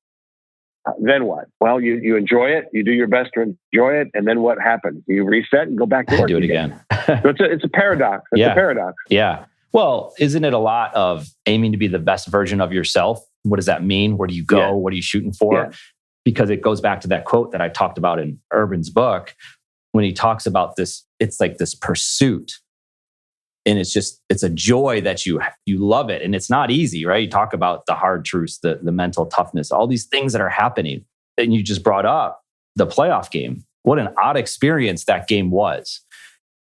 then what? Well, you enjoy it. You do your best to enjoy it. And then what happens? You reset and go back to work.
Do it again.
So it's a paradox. It's a paradox.
Yeah. Well, isn't it a lot of aiming to be the best version of yourself? What does that mean? Where do you go? Yeah. What are you shooting for? Yeah. Because it goes back to that quote that I talked about in Urban's book when he talks about this. It's like this pursuit. And it's a joy that you love it. And it's not easy, right? You talk about the hard truths, the mental toughness, all these things that are happening. And you just brought up the playoff game. What an odd experience that game was.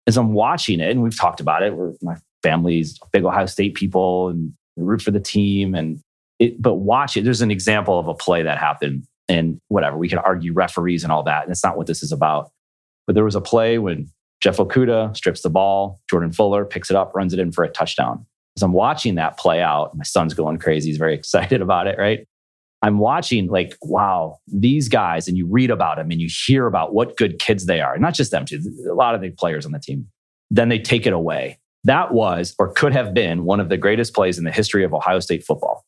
As I'm watching it, and we've talked about it, my family's big Ohio State people and root for the team. But watch it. There's an example of a play that happened and whatever. We can argue referees and all that. And it's not what this is about. But there was a play when Jeff Okudah strips the ball. Jordan Fuller picks it up, runs it in for a touchdown. As I'm watching that play out, my son's going crazy. He's very excited about it, right? I'm watching like, wow, these guys, and you read about them and you hear about what good kids they are. Not just them too, a lot of the players on the team. Then they take it away. That was, or could have been, one of the greatest plays in the history of Ohio State football.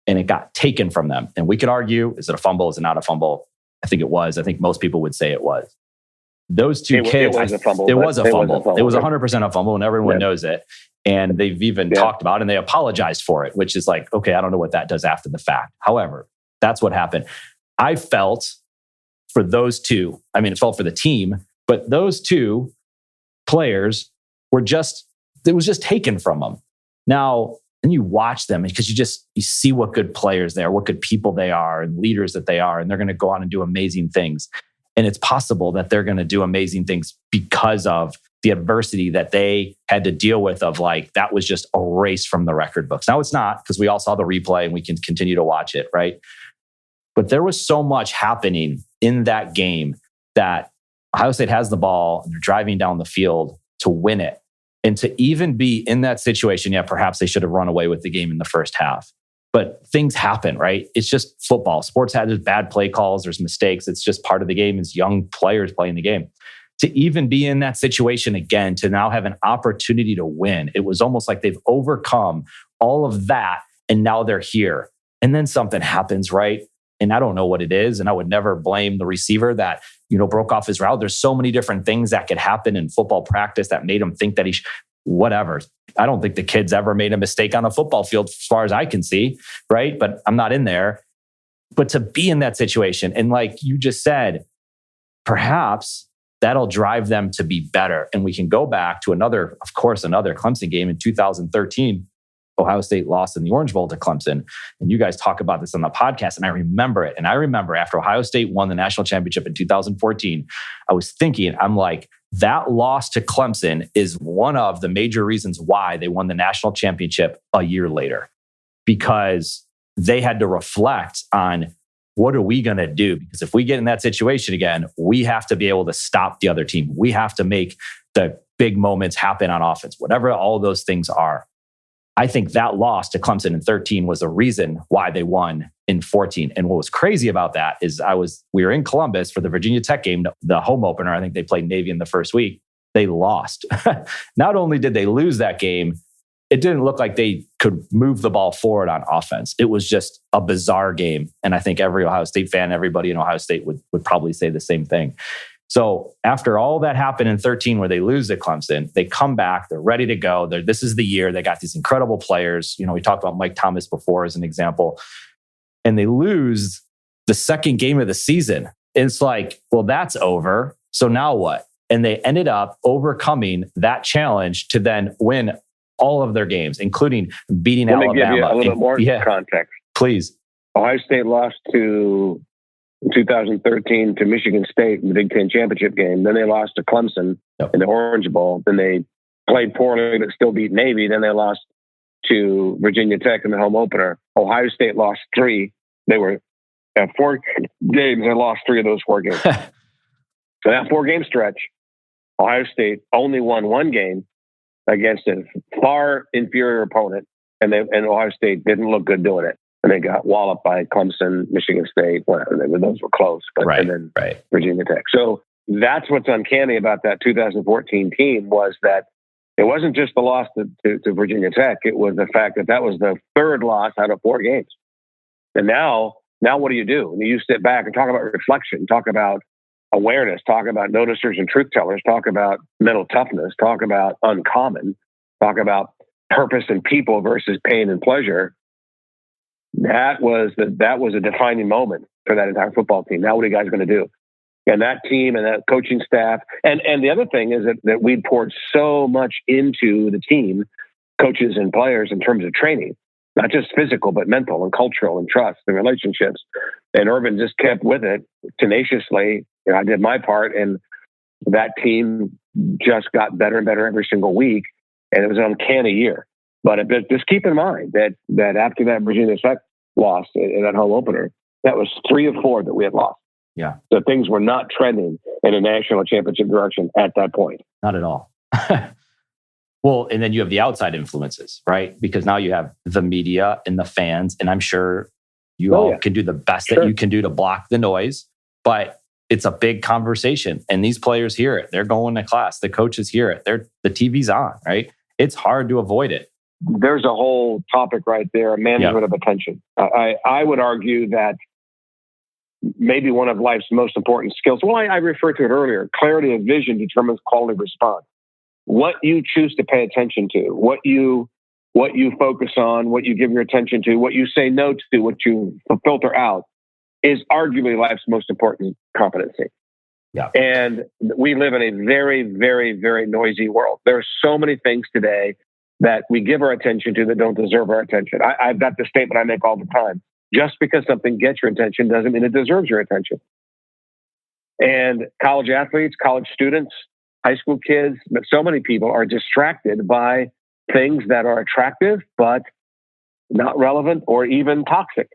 And it got taken from them. And we could argue, is it a fumble? Is it not a fumble? I think it was. I think most people would say it was. Those two kids,
it was a fumble.
It was a fumble. It was 100% a fumble, and everyone knows it. And they've even talked about it, and they apologized for it, which is like, okay, I don't know what that does after the fact. However, that's what happened. I felt for those two, I mean, it felt for the team, but those two players it was just taken from them. Now, and you watch them because you see what good players they are, what good people they are, and leaders that they are, and they're going to go on and do amazing things. And it's possible that they're going to do amazing things because of the adversity that they had to deal with of like, that was just erased from the record books. Now it's not, because we all saw the replay and we can continue to watch it, right? But there was so much happening in that game that Ohio State has the ball and they're driving down the field to win it. And to even be in that situation, perhaps they should have run away with the game in the first half. But things happen, right? It's just football. Sports has bad play calls. There's mistakes. It's just part of the game. It's young players playing the game. To even be in that situation again, to now have an opportunity to win, it was almost like they've overcome all of that and now they're here. And then something happens, right? And I don't know what it is. And I would never blame the receiver that, broke off his route. There's so many different things that could happen in football practice that made him think that whatever. I don't think the kid's ever made a mistake on a football field as far as I can see, right? But I'm not in there. But to be in that situation, and like you just said, perhaps that'll drive them to be better. And we can go back to another Clemson game in 2013. Ohio State lost in the Orange Bowl to Clemson. And you guys talk about this on the podcast, and I remember it. And I remember after Ohio State won the national championship in 2014, I was thinking, I'm like, that loss to Clemson is one of the major reasons why they won the national championship a year later, because they had to reflect on, what are we going to do? Because if we get in that situation again, we have to be able to stop the other team. We have to make the big moments happen on offense, whatever all those things are. I think that loss to Clemson in 13 was a reason why they won in 14. And what was crazy about that is we were in Columbus for the Virginia Tech game, the home opener. I think they played Navy in the first week. They lost. Not only did they lose that game, it didn't look like they could move the ball forward on offense. It was just a bizarre game. And I think every Ohio State fan, everybody in Ohio State would probably say the same thing. So after all that happened in 13, where they lose to Clemson, they come back, they're ready to go. This is the year. They got these incredible players. We talked about Mike Thomas before as an example. And they lose the second game of the season. It's like, well, that's over. So now what? And they ended up overcoming that challenge to then win all of their games, including beating Alabama.
Let me give you a little bit more context.
Please.
Ohio State lost in 2013 to Michigan State in the Big Ten championship game. Then they lost to Clemson in the Orange Bowl. Then they played poorly but still beat Navy. Then they lost to Virginia Tech in the home opener. Ohio State lost 3. They were at 4 games. They lost 3 of those 4 games. So that 4-game stretch, Ohio State only won 1 game against a far inferior opponent, and Ohio State didn't look good doing it. And they got walloped by Clemson, Michigan State, whatever. Those were close, but and then Virginia Tech. So that's what's uncanny about that 2014 team, was that it wasn't just the loss to Virginia Tech. It was the fact that was the 3rd loss out of 4 games. And now what do? And you sit back and talk about reflection, talk about awareness, talk about noticers and truth tellers, talk about mental toughness, talk about uncommon, talk about purpose and people versus pain and pleasure. That was a defining moment for that entire football team. Now, what are you guys going to do? And that team and that coaching staff. And the other thing is that we poured so much into the team, coaches and players, in terms of training, not just physical, but mental and cultural and trust and relationships. And Urban just kept with it tenaciously. I did my part, and that team just got better and better every single week. And it was an uncanny year. But just keep in mind that after that Virginia Tech loss in that home opener, that was 3 of 4 that we had lost.
Yeah.
So things were not trending in a national championship direction at that point.
Not at all. Well, and then you have the outside influences, right? Because now you have the media and the fans, and I'm sure you all can do the best that you can do to block the noise, but it's a big conversation, and these players hear it. They're going to class. The coaches hear it. The TV's on, right? It's hard to avoid it.
There's a whole topic right there, management of attention. I would argue that maybe one of life's most important skills. Well, I referred to it earlier. Clarity of vision determines quality of response. What you choose to pay attention to, what you focus on, what you give your attention to, what you say no to, what you filter out, is arguably life's most important competency.
Yeah.
And we live in a very, very, very noisy world. There are so many things today that we give our attention to that don't deserve our attention. I've got this statement I make all the time. Just because something gets your attention doesn't mean it deserves your attention. And college athletes, college students, high school kids, but so many people are distracted by things that are attractive, but not relevant or even toxic.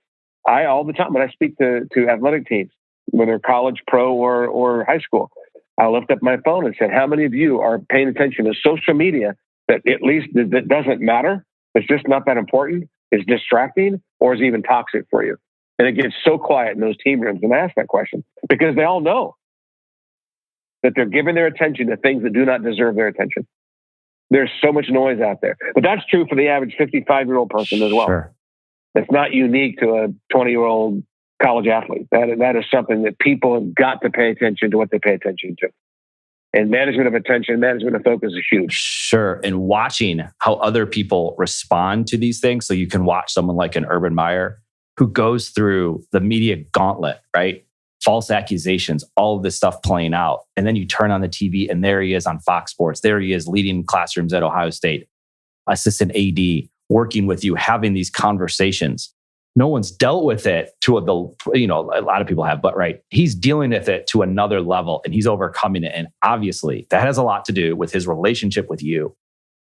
All the time when I speak to athletic teams, whether college, pro, or high school, I'll lift up my phone and say, how many of you are paying attention to social media that at least that doesn't matter? It's just not that important. Is distracting, or is even toxic for you? And it gets so quiet in those team rooms when I ask that question, because they all know that they're giving their attention to things that do not deserve their attention. There's so much noise out there. But that's true for the average 55-year-old person as well.
Sure.
It's not unique to a 20-year-old college athlete. That is something that people have got to pay attention to, what they pay attention to. And management of attention, management of focus is huge.
Sure. And watching how other people respond to these things. So you can watch someone like an Urban Meyer who goes through the media gauntlet, right? false accusations, all of this stuff playing out. And then you turn on the TV and there he is on Fox Sports. There he is leading classrooms at Ohio State, assistant AD, working with you, having these conversations. No one's dealt with it to a lot of people have, but right, he's dealing with it to another level and he's overcoming it. And obviously that has a lot to do with his relationship with you.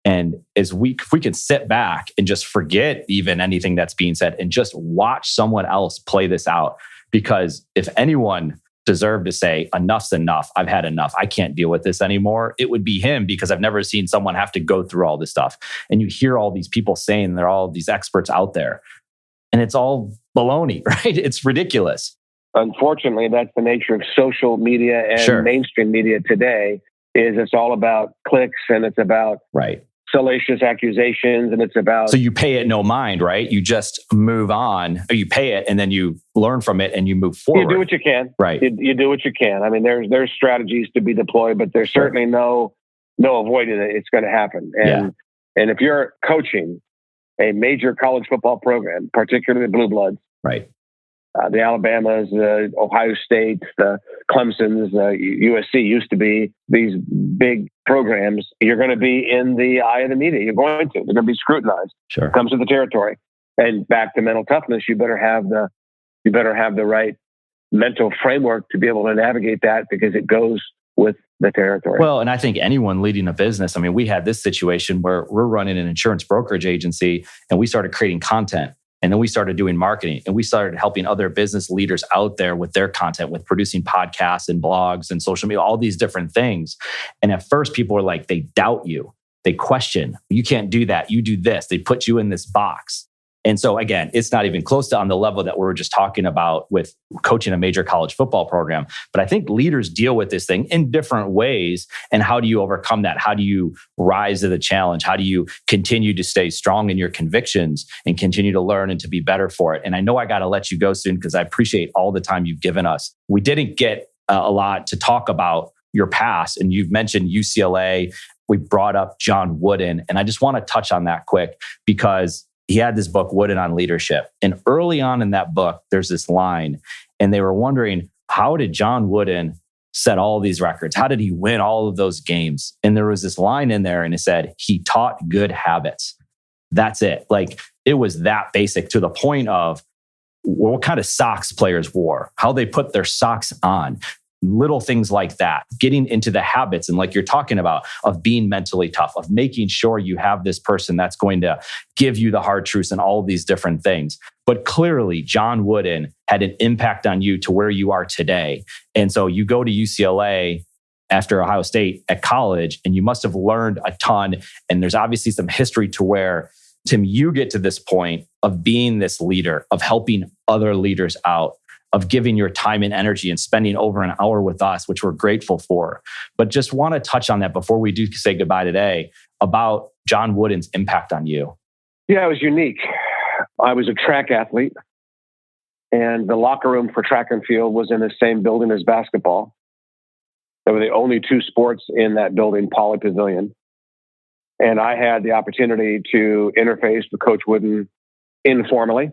And if we can sit back and just forget even anything that's being said and just watch someone else play this out, because if anyone deserved to say, enough's enough, I've had enough, I can't deal with this anymore, it would be him, because I've never seen someone have to go through all this stuff. And you hear all these people saying there are all these experts out there. And it's all baloney, right? It's ridiculous.
Unfortunately, that's the nature of social media and mainstream media today, is it's all about clicks and it's about salacious accusations and it's about...
So you pay it no mind, right? You just move on, or you pay it and then you learn from it and you move forward.
You do what you can.
Right.
You do what you can. I mean, there's strategies to be deployed, but there's certainly no avoiding it. It's going to happen. And if you're coaching a major college football program, particularly the Blue Bloods,
right?
The Alabamas, the Ohio State, the Clemsons, USC used to be these big programs. You're going to be in the eye of the media. You're going to. They're going to be scrutinized.
Sure.
Comes with the territory. And back to mental toughness, you better have the right mental framework to be able to navigate that, because it goes with the territory.
Well, and I think anyone leading a business, I mean, we had this situation where we're running an insurance brokerage agency and we started creating content. And then we started doing marketing and we started helping other business leaders out there with their content, with producing podcasts and blogs and social media, all these different things. And at first people were like, they doubt you. They question, you can't do that. You do this. They put you in this box. And so again, it's not even close to on the level that we were just talking about with coaching a major college football program. But I think leaders deal with this thing in different ways. And how do you overcome that? How do you rise to the challenge? How do you continue to stay strong in your convictions and continue to learn and to be better for it? And I know I got to let you go soon because I appreciate all the time you've given us. We didn't get a lot to talk about your past, and you've mentioned UCLA. We brought up John Wooden, and I just want to touch on that quick because he had this book, Wooden on Leadership. And early on in that book, there's this line, and they were wondering, how did John Wooden set all these records? How did he win all of those games? And there was this line in there, and it said, he taught good habits. That's it. Like, it was that basic, to the point of what kind of socks players wore, how they put their socks on, little things like that, getting into the habits. And like you're talking about, of being mentally tough, of making sure you have this person that's going to give you the hard truths and all of these different things. But clearly, John Wooden had an impact on you to where you are today. And so you go to UCLA after Ohio State at college, and you must have learned a ton. And there's obviously some history to where, Tim, you get to this point of being this leader, of helping other leaders out, of giving your time and energy and spending over an hour with us, which we're grateful for. But just want to touch on that before we do say goodbye today, about John Wooden's impact on you.
Yeah, it was unique. I was a track athlete, and the locker room for track and field was in the same building as basketball. There were the only two sports in that building, Poly Pavilion. And I had the opportunity to interface with Coach Wooden informally,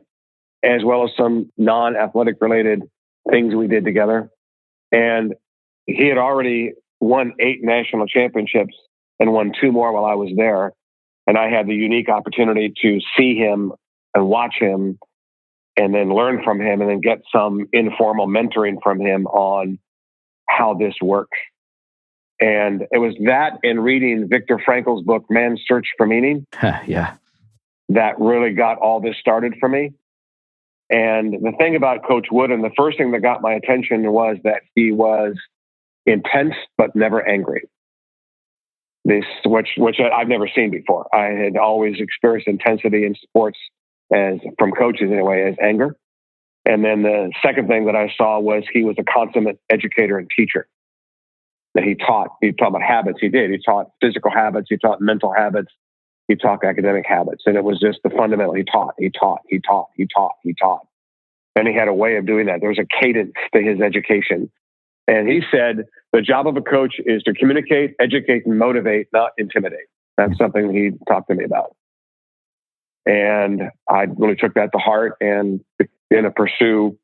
as well as some non-athletic related things we did together. And he had already won 8 national championships and won 2 more while I was there. And I had the unique opportunity to see him and watch him and then learn from him and then get some informal mentoring from him on how this works. And it was that and reading Viktor Frankl's book, Man's Search for Meaning, that really got all this started for me. And the thing about Coach Wooden, the first thing that got my attention was that he was intense, but never angry. This, which I've never seen before. I had always experienced intensity in sports, as from coaches anyway, as anger. And then the second thing that I saw was he was a consummate educator and teacher. That he taught about habits. He taught physical habits. He taught mental habits. He taught academic habits. And it was just the fundamental. He taught. And he had a way of doing that. There was a cadence to his education. And he said, the job of a coach is to communicate, educate, and motivate, not intimidate. That's something he talked to me about. And I really took that to heart and began to pursue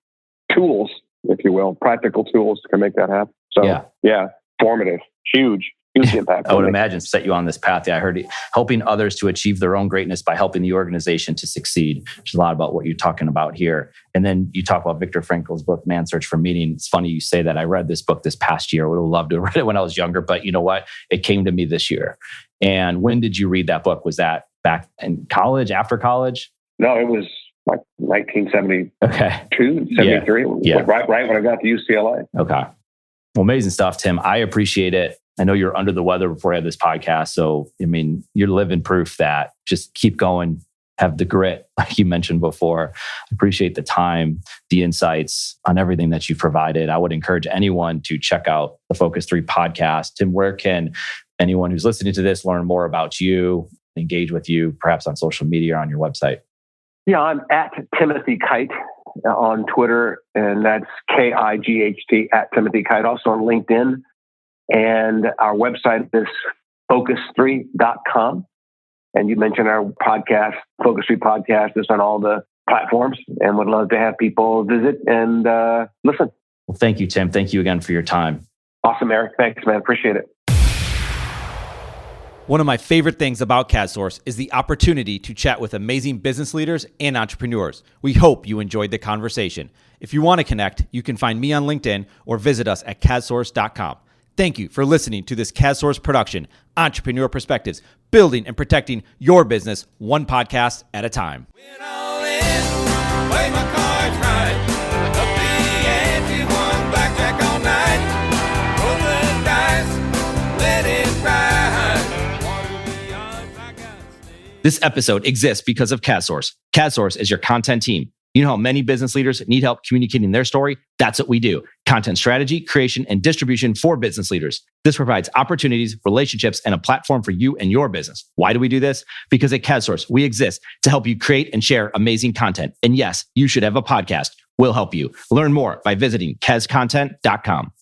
tools if you will, practical tools can make that happen. So yeah, formative, huge impact.
I would imagine set you on this path. Yeah, I heard it, helping others to achieve their own greatness by helping the organization to succeed, which is a lot about what you're talking about here. And then you talk about Viktor Frankl's book, Man's Search for Meaning. It's funny you say that. I read this book this past year. I would have loved to have read it when I was younger, but you know what? It came to me this year. And when did you read that book? Was that back in college, after college?
No, it was like 1972, 73.
Yeah.
Right when I got to UCLA.
Okay. Well, amazing stuff, Tim. I appreciate it. I know you're under the weather before I had this podcast. So, I mean, you're living proof that just keep going, have the grit, like you mentioned before. I appreciate the time, the insights on everything that you've provided. I would encourage anyone to check out the Focus 3 podcast. Tim, where can anyone who's listening to this learn more about you, engage with you, perhaps on social media or on your website?
Yeah, I'm at Timothy Kight on Twitter, and that's KIGHT at Timothy Kight. Also on LinkedIn. And our website is focus3.com. And you mentioned our podcast, Focus 3 Podcast, is on all the platforms, and would love to have people visit and listen.
Well, thank you, Tim. Thank you again for your time.
Awesome, Eric. Thanks, man. Appreciate it.
One of my favorite things about CADSource is the opportunity to chat with amazing business leaders and entrepreneurs. We hope you enjoyed the conversation. If you want to connect, you can find me on LinkedIn or visit us at cadsource.com. Thank you for listening to this CADSource production, Entrepreneur Perspectives, building and protecting your business one podcast at a time.
Went all in, play my cards right, up the ante, won blackjack all night, roll the dice, let it ride, water the odds, I got stayed.
This episode exists because of CADSource. CADSource is your content team. You know how many business leaders need help communicating their story? That's what we do. Content strategy, creation, and distribution for business leaders. This provides opportunities, relationships, and a platform for you and your business. Why do we do this? Because at CADSource, we exist to help you create and share amazing content. And yes, you should have a podcast. We'll help you. Learn more by visiting CADScontent.com.